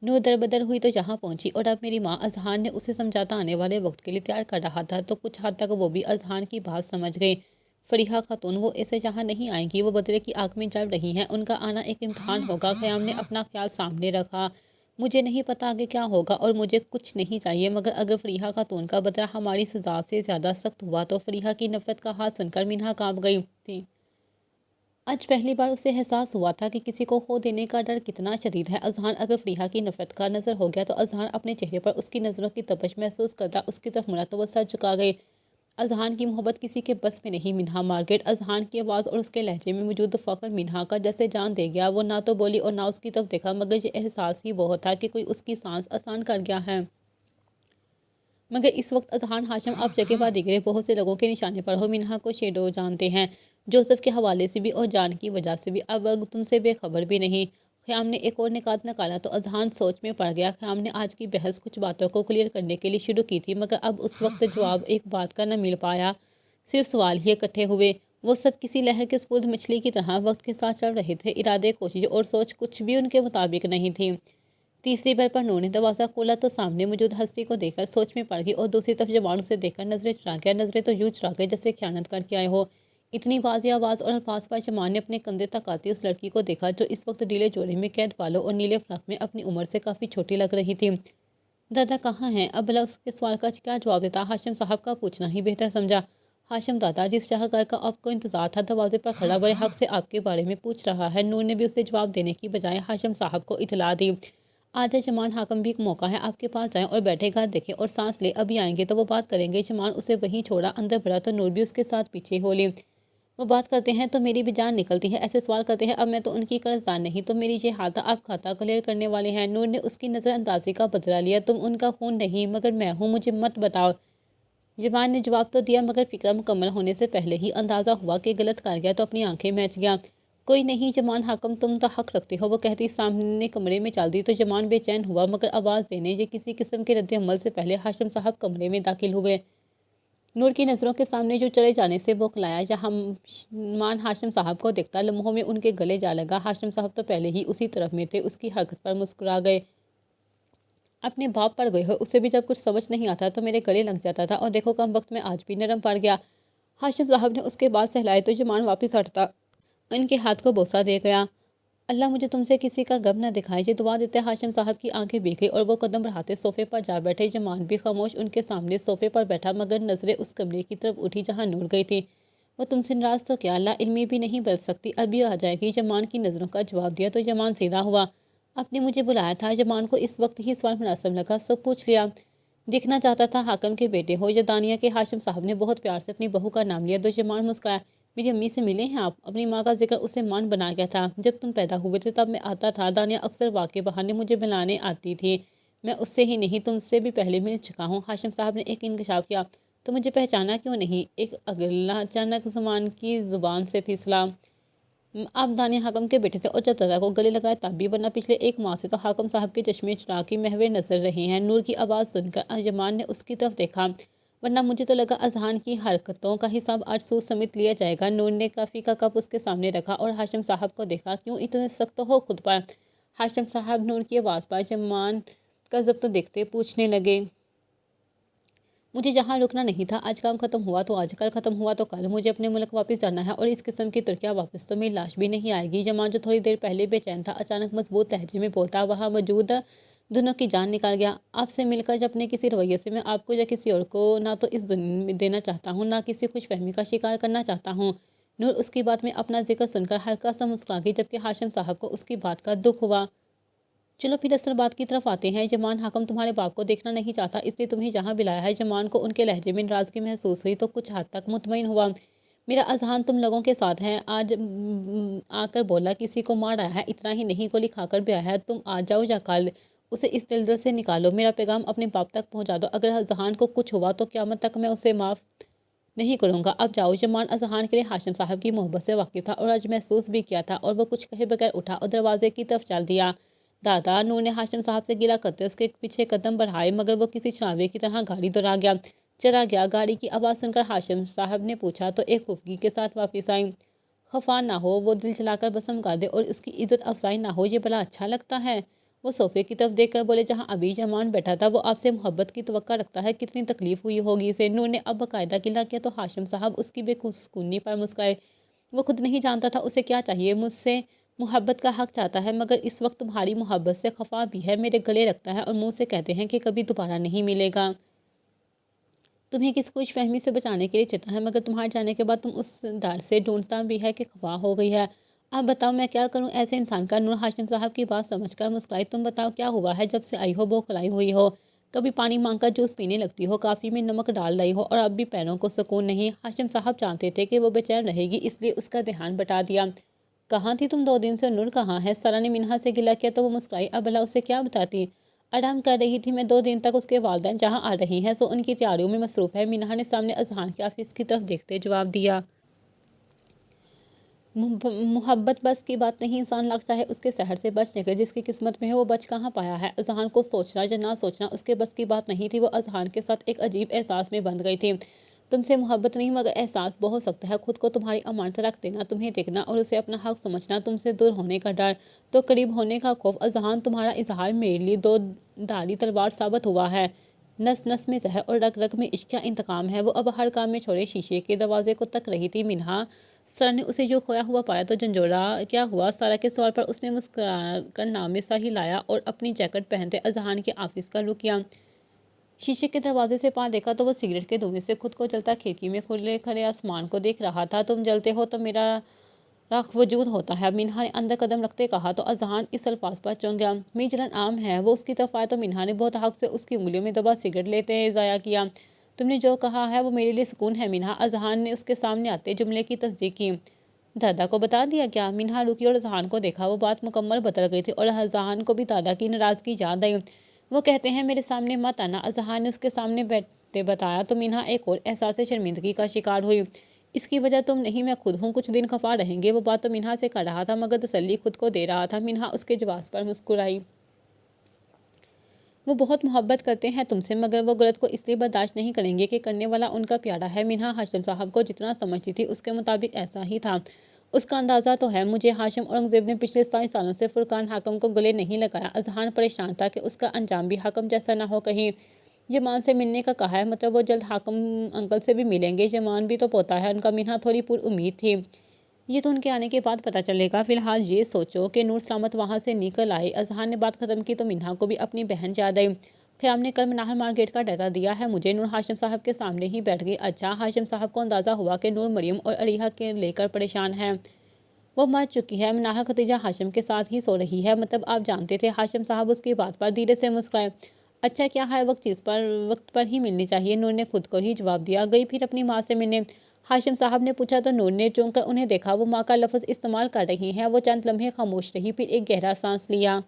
S1: نور دربدر ہوئی تو یہاں پہنچی، اور اب میری ماں اذہان نے اسے سمجھاتا آنے والے وقت کے لیے تیار کر رہا تھا تو کچھ حد تک وہ بھی اذہان کی بات سمجھ گئی۔ فریحہ خاتون وہ ایسے یہاں نہیں آئیں گی، وہ بدلے کی آگ میں جل رہی ہیں، ان کا آنا ایک امتحان ہوگا۔ خیام نے اپنا خیال سامنے رکھا۔ مجھے نہیں پتا آگے کیا ہوگا اور مجھے کچھ نہیں چاہیے، مگر اگر فریحہ خاتون کا بدلہ ہماری سزا سے زیادہ سخت ہوا تو فریحہ کی نفرت کا ہاتھ سن کر منہا کانپ گئی تھی۔ آج پہلی بار اسے احساس ہوا تھا کہ کسی کو کھو دینے کا ڈر کتنا شدید ہے۔ اذہان اگر فریحہ کی نفرت کا نظر ہو گیا تو اذہان اپنے چہرے پر اس کی نظروں کی تپش محسوس کرتا اس کی طرف مڑا تو وہ سر جھکا گئی۔ اذہان کی محبت کسی کے بس میں نہیں منہا مارگریٹ۔ اذہان کی آواز اور اس کے لہجے میں موجود فخر منہا کا جیسے جان دے گیا۔ وہ نہ تو بولی اور نہ اس کی طرف دیکھا، مگر یہ احساس ہی بہت تھا کہ کوئی اس کی سانس آسان کر گیا ہے۔ مگر اس وقت اذہان ہاشم اب جگہ و دیگرے بہت سے لوگوں کے نشانے پر ہو۔ منہا کو شیڈو جانتے ہیں، جوزف کے حوالے سے بھی اور جان کی وجہ سے بھی، اب تم سے بے خبر بھی نہیں۔ خیام نے ایک اور نکات نکالا تو اذہان سوچ میں پڑ گیا۔ خیام نے آج کی بحث کچھ باتوں کو کلیئر کرنے کے لیے شروع کی تھی، مگر اب اس وقت جواب ایک بات کا نہ مل پایا، صرف سوال ہی اکٹھے ہوئے۔ وہ سب کسی لہر کے سپرد مچھلی کی طرح وقت کے ساتھ چل رہے تھے، ارادے، کوشش اور سوچ کچھ بھی ان کے مطابق نہیں تھی۔ تیسری بار پر نور نے دروازہ کھولا تو سامنے موجود ہستی کو دیکھ کر سوچ میں پڑ گئی، اور دوسری طرف جمال اسے دیکھ کر نظریں چرا گیا۔ نظریں تو یوں چرا گئے جیسے خیانت کر کے آئے ہو۔ اتنی واضح آواز اور الفاظ پر جمال نے اپنے کندھے تک آتی اس لڑکی کو دیکھا جو اس وقت ڈھیلے جوڑے میں قید بالوں اور نیلے فراق میں اپنی عمر سے کافی چھوٹی لگ رہی تھی۔ دادا کہاں ہیں؟ اب بلا اس کے سوال کا کیا جواب دیتا؟ ہاشم صاحب کا پوچھنا ہی بہتر سمجھا۔ ہاشم دادا، جس شاہکار کا آپ کو انتظار تھا دروازے پر کھڑا بڑے حق سے آپ کے بارے میں پوچھ رہا ہے۔ نور نے بھی اسے جواب دینے کی بجائے ہاشم صاحب کو اطلاع دی۔ آج جمان حاکم بھی ایک موقع ہے، آپ کے پاس جائیں اور بیٹھے گھر دیکھیں اور سانس لے، ابھی آئیں گے تو وہ بات کریں گے۔ جمان اسے وہیں چھوڑا اندر بڑھا تو نور بھی اس کے ساتھ پیچھے ہو لی۔ وہ بات کرتے ہیں تو میری بھی جان نکلتی ہے، ایسے سوال کرتے ہیں، اب میں تو ان کی قرض دار نہیں، تو میری یہ حالت آپ کھاتا کلیئر کرنے والے ہیں۔ نور نے اس کی نظر اندازی کا بدلہ لیا۔ تم ان کا خون نہیں مگر میں ہوں، مجھے مت بتاؤ۔ جمان نے جواب تو دیا مگر فکر مکمل ہونے سے پہلے ہی اندازہ ہوا کہ غلط کر گیا تو اپنی آنکھیں میچ گیا۔ کوئی نہیں جمان حاکم، تم تو حق رکھتے ہو، وہ کہتی سامنے کمرے میں چل دی تو جمان بے چین ہوا مگر آواز دینے یا کسی قسم کے رد عمل سے پہلے ہاشم صاحب کمرے میں داخل ہوئے۔ نور کی نظروں کے سامنے جو چلے جانے سے بوکھلایا جمان ہاشم صاحب کو دیکھتا لمحوں میں ان کے گلے جا لگا۔ ہاشم صاحب تو پہلے ہی اسی طرف میں تھے، اس کی حرکت پر مسکرا گئے۔ اپنے باپ پڑ گئے ہو، اسے بھی جب کچھ سمجھ نہیں آتا تو میرے گلے لگ جاتا تھا، اور دیکھو کم وقت میں آج بھی نرم پڑ گیا۔ ہاشم صاحب نے اس کے بعد سہلائے تو جمان واپس ہٹتا ان کے ہاتھ کو بوسہ دے گیا۔ اللہ مجھے تم سے کسی کا غم نہ دکھائے، یہ دعا دیتے ہاشم صاحب کی آنکھیں بھیگ گئی اور وہ قدم بڑھاتے صوفے پر جا بیٹھے۔ جمان بھی خاموش ان کے سامنے صوفے پر بیٹھا مگر نظریں اس کمرے کی طرف اٹھی جہاں نور گئی تھی۔ وہ تم سے ناراض تو کیا، لا علمی بھی نہیں برت سکتی، ابھی آ جائے گی۔ جمان کی نظروں کا جواب دیا تو جمان سیدھا ہوا۔ آپ نے مجھے بلایا تھا؟ جمان کو اس وقت ہی سوال مناسب لگا، سب پوچھ لیا۔ دیکھنا چاہتا تھا حاکم کے بیٹے ہو یا دانیہ کے؟ ہاشم صاحب نے بہت پیار سے اپنی بہو کا نام لیا تو جمان مسکرایا۔ میری امی سے ملے ہیں آپ؟ اپنی ماں کا ذکر اسے مان بنا گیا تھا۔ جب تم پیدا ہوئے تھے تب میں آتا تھا، دانیہ اکثر واقع بہانے مجھے ملانے آتی تھی، میں اس سے ہی نہیں تم سے بھی پہلے مل چکا ہوں۔ ہاشم صاحب نے ایک انکشاف کیا، تو مجھے پہچانا کیوں نہیں؟ ایک اگلا اچانک زمان کی زبان سے پھسلا۔ آپ دانیہ حاکم کے بیٹے تھے اور جب دادا کو گلے لگائے تب بھی، ورنہ پچھلے ایک ماہ سے تو حاکم صاحب کے چشمے چراغ کی محور نظر رہے ہیں۔ نور کی آواز سن کر جمان نے اس کی طرف دیکھا، ورنہ مجھے تو لگا اذہان کی حرکتوں کا حساب آج سود سمیت لیا جائے گا۔ نور نے کافی کا کپ اس کے سامنے رکھا اور ہاشم صاحب کو دیکھا، کیوں اتنے سخت ہو خود پر؟ ہاشم صاحب نور کی آواز پر جمان کا ضبط دیکھتے پوچھنے لگے، مجھے جہاں رکنا نہیں تھا، آج کام ختم ہوا تو آج، کل ختم ہوا تو کل، مجھے اپنے ملک واپس جانا ہے اور اس قسم کی ترکیہ واپس تو میری لاش بھی نہیں آئے گی۔ جمان جو تھوڑی دیر پہلے بے چین تھا اچانک مضبوط لہجے میں بولتا، وہاں موجود دونوں کی جان نکال گیا۔ آپ سے مل کر اپنے کسی رویے سے میں آپ کو یا کسی اور کو نہ تو اس دنیا میں دینا چاہتا ہوں، نہ کسی خوش فہمی کا شکار کرنا چاہتا ہوں۔ نور اس کی بات میں اپنا ذکر سن کر ہلکا سا مسکرا گئی، جبکہ ہاشم صاحب کو اس کی بات کا دکھ ہوا۔ چلو پھر اصل بات کی طرف آتے ہیں، جمان حاکم تمہارے باپ کو دیکھنا نہیں چاہتا، اس لیے تمہیں جہاں بلایا ہے۔ جمان کو ان کے لہجے میں ناراضگی محسوس ہوئی تو کچھ حد تک مطمئن ہوا۔ میرا اذہان تم لوگوں کے ساتھ ہے، آج آ کر بولا کسی کو مار آیا ہے، اتنا ہی نہیں گولی کھا کر بھی آیا ہے، تم آج جاؤ یا کل اسے اس دلدل سے نکالو، میرا پیغام اپنے باپ تک پہنچا دو، اگر اذہان کو کچھ ہوا تو قیامت تک میں اسے معاف نہیں کروں گا، اب جاؤ۔ جمان اذہان کے لیے ہاشم صاحب کی محبت سے واقف تھا اور آج محسوس بھی کیا تھا، اور وہ کچھ کہے بغیر اٹھا اور دروازے کی طرف چل دیا۔ دادا، نور نے ہاشم صاحب سے گلہ کرتے اس کے پیچھے قدم بڑھائے مگر وہ کسی چناوے کی طرح گاڑی دورا گیا، چلا گیا۔ گاڑی کی آواز سن کر ہاشم صاحب نے پوچھا تو ایک خفگی کے ساتھ واپس آئی، خفا نہ ہو، وہ دل جلا کر بسم کر دے اور اس کی عزت افزائی نہ ہو، یہ بلا اچھا لگتا ہے؟ وہ صوفے کی طرف دیکھ کر بولے، جہاں ابھی جمان بیٹھا تھا، وہ آپ سے محبت کی توقع رکھتا ہے، کتنی تکلیف ہوئی ہوگی اسے۔ نور نے اب باقاعدہ گلہ کیا تو ہاشم صاحب اس کی بے سکونی پر مسکرائے۔ وہ خود نہیں جانتا تھا اسے کیا چاہیے، مجھ سے محبت کا حق چاہتا ہے مگر اس وقت تمہاری محبت سے خفا بھی ہے، میرے گلے رکھتا ہے اور منہ سے کہتے ہیں کہ کبھی دوبارہ نہیں ملے گا۔ تمہیں کس خوش فہمی سے بچانے کے لیے چاہتا ہے مگر تمہارے جانے کے بعد تم اس ڈر سے ڈھونڈتا بھی ہے کہ خفا ہو گئی ہے۔ اب بتاؤ میں کیا کروں ایسے انسان کا؟ نور ہاشم صاحب کی بات سمجھ کر مسکرائی، تم بتاؤ کیا ہوا ہے؟ جب سے آئی ہو بوکھلائی ہوئی ہو، کبھی پانی مانگ کر جوس پینے لگتی ہو، کافی میں نمک ڈال رہی ہو اور اب بھی پیروں کو سکون نہیں۔ ہاشم صاحب جانتے تھے کہ وہ بے چین رہے گی، اس لیے اس کا دھیان بٹا دیا۔ کہاں تھی تم 2 دن سے؟ نور کہاں ہے؟ سارا نے منہا سے گلہ کیا تو وہ مسکرائی، اب بھلا اسے کیا بتاتی؟ آرام کر رہی تھی میں، 2 دن تک اس کے والدین جہاں آ رہے ہیں سو ان کی تیاریوں میں مصروف ہے، منہا نے سامنے اذہان کے آفس کی طرف دیکھتے جواب دیا۔ محبت بس کی بات نہیں، انسان لاکھ چاہے اس کے سحر سے بچ نکلے، جس کی قسمت میں ہے وہ بچ کہاں پایا ہے۔ اذہان کو سوچنا یا نہ سوچنا اس کے بس کی بات نہیں تھی، وہ اذہان کے ساتھ ایک عجیب احساس میں بندھ گئی تھی۔ تم سے محبت نہیں مگر احساس بہت سخت ہے، خود کو تمہاری امانت رکھ دینا، تمہیں دیکھنا اور اسے اپنا حق سمجھنا، تم سے دور ہونے کا ڈر تو قریب ہونے کا خوف۔ اذہان تمہارا اظہار میرے لیے دو دھاری تلوار ثابت ہوا ہے، نس نس میں زہر اور رگ رگ میں عشق کا انتقام ہے۔ وہ اب ہر کام میں چھوڑے شیشے کے دروازے کو تک رہی تھی۔ منہا سارا نے اسے جو کھویا ہوا پایا تو جھنجھوڑا کیا ہوا؟ سارا کے سوال پر اس نے مسکرا کر نام میں سا ہلایا اور اپنی جیکٹ پہنتے اذہان کے آفس کا رخ کیا۔ شیشے کے دروازے سے پار دیکھا تو وہ سگریٹ کے دھوئیں سے خود کو جلتا کھڑکی میں کھلے کھڑے آسمان کو دیکھ رہا تھا۔ تم جلتے ہو تو میرا راکھ وجود ہوتا ہے، منہا نے اندر قدم رکھتے کہا تو اذہان اس الفاظ پر چونک گیا۔ میری جلن عام ہے۔ وہ اس کی طرف آئے تو منہا نے بہت حق سے اس کی انگلیوں میں دبا سگریٹ لیتے ضائع کیا۔ تم نے جو کہا ہے وہ میرے لیے سکون ہے منہا۔ اذہان نے اس کے سامنے آتے جملے کی تصدیق کی۔ دادا کو بتا دیا کیا؟ منہا رکی اور اذہان کو دیکھا۔ وہ بات مکمل بدل گئی تھی اور اذہان کو بھی دادا کی ناراضگی یاد آئی۔ وہ کہتے ہیں میرے سامنے مت آنا، اذہان نے اس کے سامنے بیٹھے بتایا تو منہا ایک اور احساس شرمندگی کا شکار ہوئی۔ اس کی وجہ تم نہیں میں خود ہوں، کچھ دن خفا رہیں گے۔ وہ بات تو منہا سے کر رہا تھا مگر تسلی خود کو دے رہا تھا۔ منہا اس کے جواز پر مسکرائی۔ وہ بہت محبت کرتے ہیں تم سے مگر وہ غلط کو اس لیے برداشت نہیں کریں گے کہ کرنے والا ان کا پیارا ہے۔ منہا ہاشم صاحب کو جتنا سمجھتی تھی اس کے مطابق ایسا ہی تھا۔ اس کا اندازہ تو ہے مجھے ہاشم اورنگزیب نے پچھلے 27 سالوں سے فرقان حاکم کو گلے نہیں لگایا۔ اذہان پریشان تھا کہ اس کا انجام بھی حاکم جیسا نہ ہو۔ کہیں جمان سے ملنے کا کہا ہے، مطلب وہ جلد حاکم انکل سے بھی ملیں گے۔ جمان بھی تو پوتا ہے ان کا۔ منہا تھوڑی پر امید تھی۔ یہ تو ان کے آنے کے بعد پتہ چلے گا، فی الحال یہ سوچو کہ نور سلامت وہاں سے نکل آئے۔ اذہان نے بات ختم کی تو منہا کو بھی اپنی بہن یاد آئی۔ خیام نے کل مناہر مارکیٹ کا ڈیٹا دیا ہے مجھے۔ نور ہاشم صاحب کے سامنے ہی بیٹھ گئی۔ اچھا۔ ہاشم صاحب کو اندازہ ہوا کہ نور مریم اور علیحہ کے لے کر پریشان ہے۔ وہ مر چکی ہے۔ مناہر ختیجہ ہاشم کے ساتھ ہی سو رہی ہے۔ مطلب آپ جانتے تھے؟ ہاشم صاحب اس کی بات پر دھیرے سے مسکرائے۔ اچھا، کیا ہر وقت چیز پر وقت پر ہی ملنی چاہیے؟ نور نے خود کو ہی جواب دیا۔ گئی پھر اپنی ماں سے ملنے؟ ہاشم صاحب نے پوچھا تو نور نے چونک کر انہیں دیکھا۔ وہ ماں کا لفظ استعمال کر رہی ہیں۔ وہ چند لمحے خاموش رہی، پھر ایک گہرا سانس لیا۔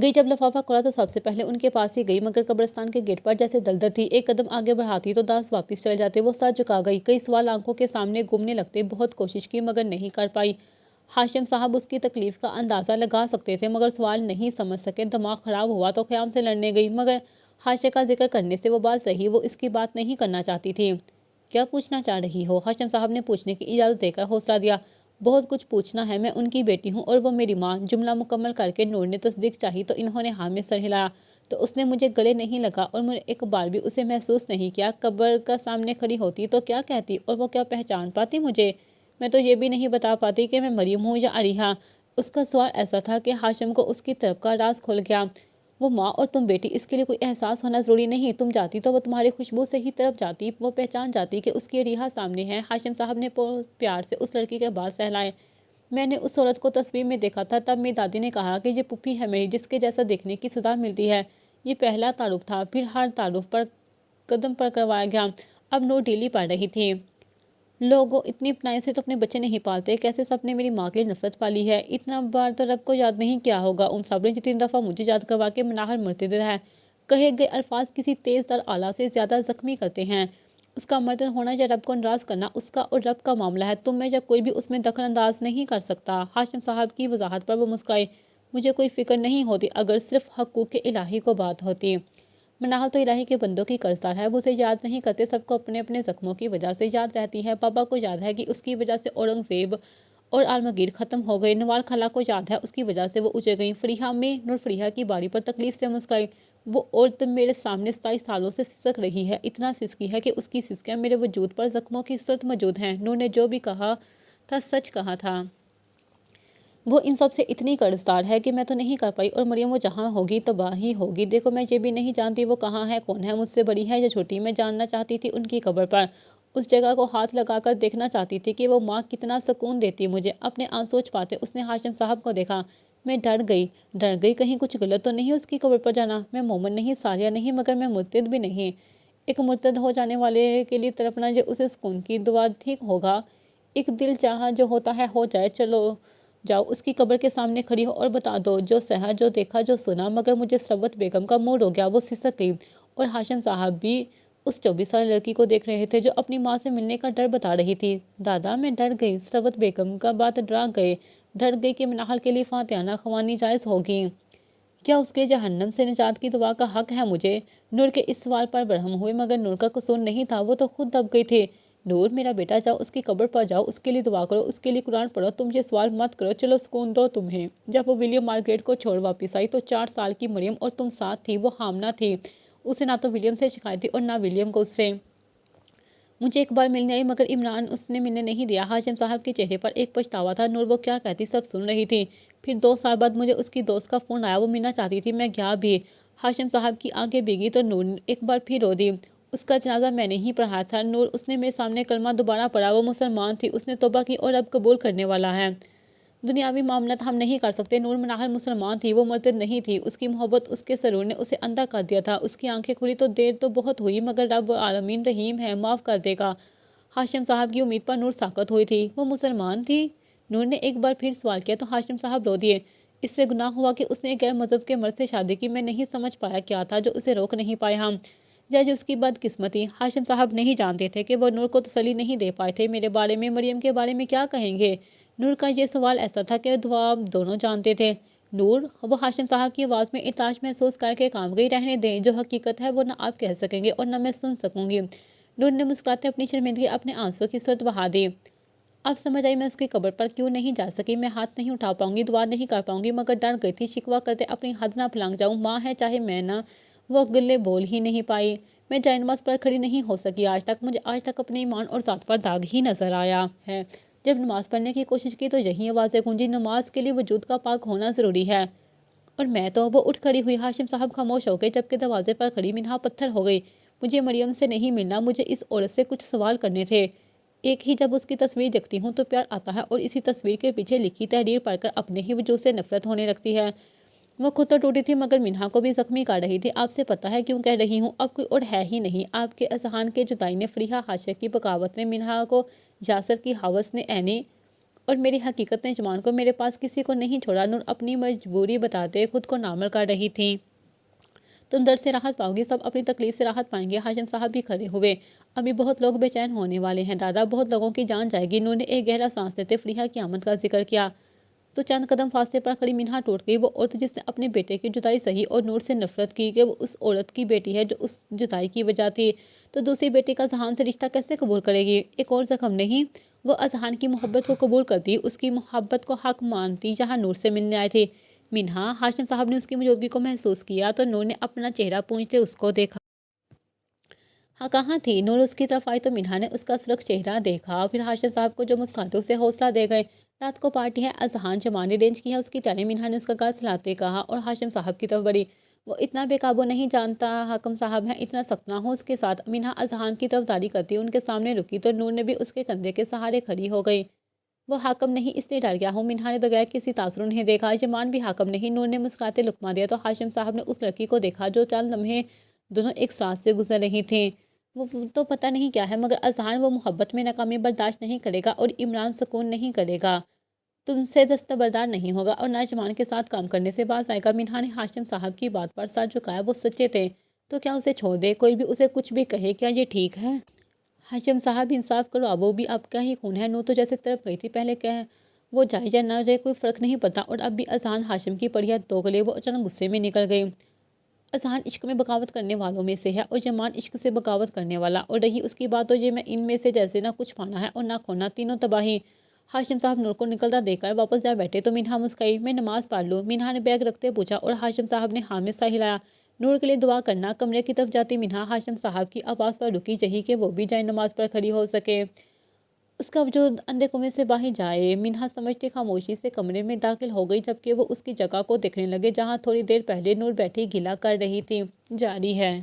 S1: گئی جب لفافہ کھولا تو سب سے پہلے ان کے پاس ہی گئی مگر قبرستان کے گیٹ پر جیسے دلدل تھی۔ ایک قدم آگے بڑھاتی تو داس واپس چلے جاتے۔ وہ سر جھکا گئی۔ کئی سوال آنکھوں کے سامنے گھومنے لگتے۔ بہت کوشش کی مگر نہیں کر پائی۔ ہاشم صاحب اس کی تکلیف کا اندازہ لگا سکتے تھے مگر سوال نہیں سمجھ سکے۔ دماغ خراب ہوا تو خیام سے لڑنے گئی مگر حاشیے کا ذکر کرنے سے وہ بات رہی۔ وہ اس کی بات نہیں کرنا چاہتی تھی۔ کیا پوچھنا چاہ رہی ہو؟ ہاشم صاحب نے پوچھنے کی اجازت دے کر حوصلہ دیا۔ بہت کچھ پوچھنا ہے، میں ان کی بیٹی ہوں اور وہ میری ماں۔ جملہ مکمل کر کے نور نے تصدیق چاہی تو انہوں نے ہاں میں سر ہلایا۔ تو اس نے مجھے گلے نہیں لگا اور میں ایک بار بھی اسے محسوس نہیں کیا۔ قبر کا سامنے کھڑی ہوتی تو کیا کہتی اور وہ کیا پہچان پاتی مجھے؟ میں تو یہ بھی نہیں بتا پاتی کہ میں مریم ہوں یا علیحہ۔ اس کا سوال ایسا تھا کہ ہاشم کو اس کی طرف کا راز کھل گیا۔ وہ ماں اور تم بیٹی، اس کے لیے کوئی احساس ہونا ضروری نہیں۔ تم جاتی تو وہ تمہاری خوشبو سے ہی طرف جاتی، وہ پہچان جاتی کہ اس کی علیحہ سامنے ہے۔ ہاشم صاحب نے پیار سے اس لڑکی کے بال سہلائے۔ میں نے اس عورت کو تصویر میں دیکھا تھا، تب میری دادی نے کہا کہ یہ پھوپھی ہے میری جس کے جیسا دیکھنے کی سزا ملتی ہے۔ یہ پہلا تعارف تھا، پھر ہر تعارف پر قدم پر کروایا گیا۔ اب نور ڈھیلی پڑ رہی تھی۔ لوگوں اتنی اپنائی سے تو اپنے بچے نہیں پالتے، کیسے سب نے میری ماں کے لیے نفرت پالی ہے۔ اتنا بار تو رب کو یاد نہیں کیا ہوگا ان سب نے جتنی دفعہ مجھے یاد کروا کے مناہر مرتد ہے۔ کہے گئے الفاظ کسی تیز تر آلہ سے زیادہ زخمی کرتے ہیں۔ اس کا مرتد ہونا یا رب کو ناراض کرنا اس کا اور رب کا معاملہ ہے، تم میں جب کوئی بھی اس میں دخل انداز نہیں کر سکتا۔ ہاشم صاحب کی وضاحت پر وہ مسکرائی۔ مجھے کوئی فکر نہیں ہوتی اگر صرف حقوق الہی کو بات ہوتی۔ مناہر تو الہی کے بندوں کی قرضدار ہے، وہ اسے یاد نہیں کرتے۔ سب کو اپنے اپنے زخموں کی وجہ سے یاد رہتی ہے۔ پاپا کو یاد ہے کہ اس کی وجہ سے اورنگزیب اور عالمگیر ختم ہو گئے۔ نوال خالہ کو یاد ہے اس کی وجہ سے وہ اجڑ گئیں۔ فریحہ امی، نور فریحہ کی باری پر تکلیف سے مسکرائی۔ وہ عورت میرے سامنے 27 سالوں سے سسک رہی ہے، اتنا سسکی ہے کہ اس کی سسکیاں میرے وجود پر زخموں کی صورت موجود ہیں۔ نور نے جو بھی کہا تھا سچ کہا تھا۔ وہ ان سب سے اتنی قرضدار ہے کہ میں تو نہیں کر پائی، اور مریم وہ جہاں ہوگی تباہی ہوگی۔ دیکھو میں یہ بھی نہیں جانتی وہ کہاں ہے، کون ہے، مجھ سے بڑی ہے یا چھوٹی۔ میں جاننا چاہتی تھی ان کی قبر پر اس جگہ کو ہاتھ لگا کر دیکھنا چاہتی تھی کہ وہ ماں کتنا سکون دیتی مجھے۔ اپنے آنسو چھپاتے اس نے ہاشم صاحب کو دیکھا۔ میں ڈر گئی کہیں کچھ غلط تو نہیں اس کی قبر پر جانا۔ میں مومن نہیں، ساریہ نہیں، مگر میں مرتد بھی نہیں۔ ایک مرتد ہو جانے والے کے لیے تڑپنا یہ اسے سکون کی دعا ٹھیک ہوگا؟ ایک دل چاہا جو ہوتا ہے ہو جائے، چلو جاؤ اس کی قبر کے سامنے کھڑی ہو اور بتا دو جو سہا، جو دیکھا، جو سنا۔ مگر مجھے ثروت بیگم کا موڈ ہو گیا، وہ سسک گئی اور ہاشم صاحب بھی اس 24 سال لڑکی کو دیکھ رہے تھے جو اپنی ماں سے ملنے کا ڈر بتا رہی تھی۔ دادا میں ڈر گئی، ثروت بیگم کا بات ڈر گئی کہ منہال کے لیے فاتحانہ خوانی جائز ہوگی۔ کیا اس کے جہنم سے نجات کی دعا کا حق ہے مجھے؟ نور کے اس سوال پر برہم ہوئے، مگر نور کا قصور نہیں تھا، وہ تو خود دب گئی تھی۔ نور میرا بیٹا، جاؤ اس کی قبر پر جاؤ، اس کے لیے دعا کرو، اس کے لیے قرآن پڑھو، تم یہ سوال مت کرو، چلو سکون دو تمہیں۔ جب وہ ولیم مارگریٹ کو چھوڑ واپس آئی تو 4 سال کی مریم اور تم ساتھ تھی، وہ حاملہ تھی۔ اسے نہ تو ولیم سے شکایت تھی اور نہ ولیم کو اس سے۔ مجھے ایک بار ملنے آئی مگر عمران اس نے ملنے نہیں دیا۔ ہاشم صاحب کے چہرے پر ایک پچھتاوا تھا۔ نور وہ کیا کہتی سب سن رہی تھی۔ پھر 2 سال بعد مجھے اس کی دوست کا فون آیا، وہ ملنا چاہتی تھی، میں گیا بھی۔ ہاشم صاحب کی آنکھیں بھیگی تو نور ایک بار پھر رو دی۔ اس کا جنازہ میں نے ہی پڑھایا تھا۔ نور، اس نے میرے سامنے کلمہ دوبارہ پڑھا، وہ مسلمان تھی، اس نے توبہ کی اور اب قبول کرنے والا ہے۔ دنیاوی معاملات ہم نہیں کر سکتے۔ نور مناہر مسلمان تھی، وہ مرتد نہیں تھی۔ اس کی محبت، اس کے سرور نے اسے اندھا کر دیا تھا۔ اس کی آنکھیں کھلی تو دیر تو بہت ہوئی، مگر رب العالمین رحیم ہے، معاف کر دے گا۔ ہاشم صاحب کی امید پر نور ساکت ہوئی تھی۔ وہ مسلمان تھی؟ نور نے ایک بار پھر سوال کیا تو ہاشم صاحب رو دیے۔ اس سے گناہ ہوا کہ اس نے غیر مذہب کے مرد سے شادی کی۔ میں نہیں سمجھ پایا کیا تھا جو اسے روک نہیں پائے ہم۔ جج اس کی بدقسمتی۔ ہاشم صاحب نہیں جانتے تھے کہ وہ نور کو تسلی نہیں دے پائے تھے۔ میرے بارے میں، مریم کے بارے میں کیا کہیں گے؟ نور کا یہ سوال ایسا تھا کہ جواب دونوں جانتے تھے۔ نور، وہ ہاشم صاحب کی آواز میں ارتعاش محسوس کر کے کام گئی، رہنے دیں، جو حقیقت ہے وہ نہ آپ کہہ سکیں گے اور نہ میں سن سکوں گی۔ نور نے مسکراتے اپنی شرمندگی، اپنے آنسوں کی صورت بہا دی۔ اب سمجھ آئی میں اس کی قبر پر کیوں نہیں جا سکی۔ میں ہاتھ نہیں اٹھا پاؤں گی، دعا نہیں کر پاؤں گی، مگر ڈر گئی تھی شکوہ کرتے اپنی حد نہ پھلانگ جاؤں۔ ماں ہے چاہے میں نہ، وہ گلے بول ہی نہیں پائی۔ میں جائے نماز پر کھڑی نہیں ہو سکی آج تک۔ مجھے آج تک اپنے ایمان اور ذات پر داغ ہی نظر آیا ہے۔ جب نماز پڑھنے کی کوشش کی تو یہی آوازیں گونجی، نماز کے لیے وجود کا پاک ہونا ضروری ہے۔ اور میں تو، وہ اٹھ کھڑی ہوئی۔ ہاشم صاحب خاموش ہو گئے، جبکہ دروازے پر کھڑی منہا پتھر ہو گئی۔ مجھے مریم سے نہیں ملنا، مجھے اس عورت سے کچھ سوال کرنے تھے۔ ایک ہی جب اس کی تصویر دیکھتی ہوں تو پیار آتا ہے، اور اسی تصویر کے پیچھے لکھی تحریر پڑھ کر اپنے ہی وجود سے نفرت ہونے لگتی ہے۔ وہ خود تو ٹوٹی تھی مگر منہا کو بھی زخمی کر رہی تھی۔ آپ سے پتہ ہے کیوں کہہ رہی ہوں؟ اب کوئی اور ہے ہی نہیں۔ آپ کے اذہان کے جدائی نے، فریحہ حاشیہ کی بغاوت نے، منہا کو یاسر کی ہوس نے، عینی اور میری حقیقت نے جمان کو، میرے پاس کسی کو نہیں چھوڑا۔ نور اپنی مجبوری بتاتے خود کو نارمل کر رہی تھی۔ تم درد سے راحت پاؤ گی، سب اپنی تکلیف سے راحت پائیں گے۔ ہاشم صاحب بھی کھڑے ہوئے۔ ابھی بہت لوگ بے چین ہونے والے ہیں دادا، بہت لوگوں کی جان جائے گی۔ نور نے ایک گہرا سانس لیتے فریحہ کی آمد کا ذکر کیا تو چند قدم فاصلے پر کھڑی منہا ٹوٹ گئی۔ وہ عورت جس نے اپنے بیٹے کی جدائی سہی اور نور سے نفرت کی کہ وہ اس عورت کی بیٹی ہے جو اس جدائی کی وجہ تھی، تو دوسری بیٹی کا اذہان سے رشتہ کیسے قبول کرے گی؟ ایک اور زخم نہیں؟ وہ اذہان کی محبت کو قبول کرتی، اس کی محبت کو حق مانتی جہاں نور سے ملنے آئے تھے۔ منہا، ہاشم صاحب نے اس کی موجودگی کو محسوس کیا تو نور نے اپنا چہرہ پونچھتے اس کو دیکھا۔ ہاں، کہاں تھی؟ نور اس کی طرف آئی تو منہا نے اس کا سرخ چہرہ دیکھا، پھر ہاشم صاحب کو جو مسکراتے اسے حوصلہ دے گئے۔ رات کو پارٹی ہے، اذہان جمال نے ارینج کی ہے، اس کی تیاری منہا نے اس کا گال سلاتے کہا اور ہاشم صاحب کی طرف بڑھی۔ وہ اتنا بے قابو نہیں جانتا حاکم صاحب ہیں، اتنا سخت نہ ہو اس کے ساتھ۔ منہا اذہان کی طرف داری کرتی ان کے سامنے رکی تو نور نے بھی اس کے کندھے کے سہارے کھڑی ہو گئی۔ وہ حاکم نہیں اس لیے ڈر گیا ہوں، منہا نے بغیر کسی تاثر انہیں دیکھا۔ جمان بھی حاکم نہیں، نور نے مسکراتے لقمہ دیا تو ہاشم صاحب نے اس لڑکی کو دیکھا جو چند لمحے دونوں ایک ساتھ سے گزر رہی تھیں۔ وہ تو پتہ نہیں کیا ہے، مگر اذہان وہ محبت میں ناکامی برداشت نہیں کرے گا اور عمران سکون نہیں کرے گا، تم سے دستبردار نہیں ہوگا اور نہ جمان کے ساتھ کام کرنے سے باز آئے گا۔ منہا نے ہاشم صاحب کی بات پر سر جھکایا، وہ سچے تھے تو کیا اسے چھوڑ دے؟ کوئی بھی اسے کچھ بھی کہے، کیا یہ ٹھیک ہے؟ ہاشم صاحب انصاف کرو، اب وہ بھی آپ کا ہی خون ہے۔ نور تو جیسے تڑپ گئی تھی، پہلے کہ وہ جائے یا نہ جائے کوئی فرق نہیں پڑتا، اور اب بھی اذہان ہاشم کی پڑی ہے دوگلے۔ وہ اچانک غصے میں نکل گئی۔ اذہان عشق میں بغاوت کرنے والوں میں سے ہے اور جمان عشق سے بغاوت کرنے والا، اور رہی اس کی بات تو یہ میں ان میں سے جیسے نہ کچھ پانا ہے اور نہ کھونا، تینوں تباہی۔ ہاشم صاحب نور کو نکلتا دیکھ کر واپس جا بیٹھے تو منہا مسکرائی۔ میں نماز پڑھ لوں؟ منہا نے بیگ رکھتے پوچھا اور ہاشم صاحب نے ہاں میں سر ہلایا۔ نور کے لیے دعا کرنا۔ کمرے کی طرف جاتی منہا ہاشم صاحب کی آواز پر رکی، یہی کہ وہ بھی جائے نماز پر کھڑی ہو سکے، اس کا وجود اندھے کنویں سے باہر جائے۔ منہا سمجھتے خاموشی سے کمرے میں داخل ہو گئی، جبکہ وہ اس کی جگہ کو دیکھنے لگے جہاں تھوڑی دیر پہلے نور بیٹھی گلہ کر رہی تھی۔ جاری ہے۔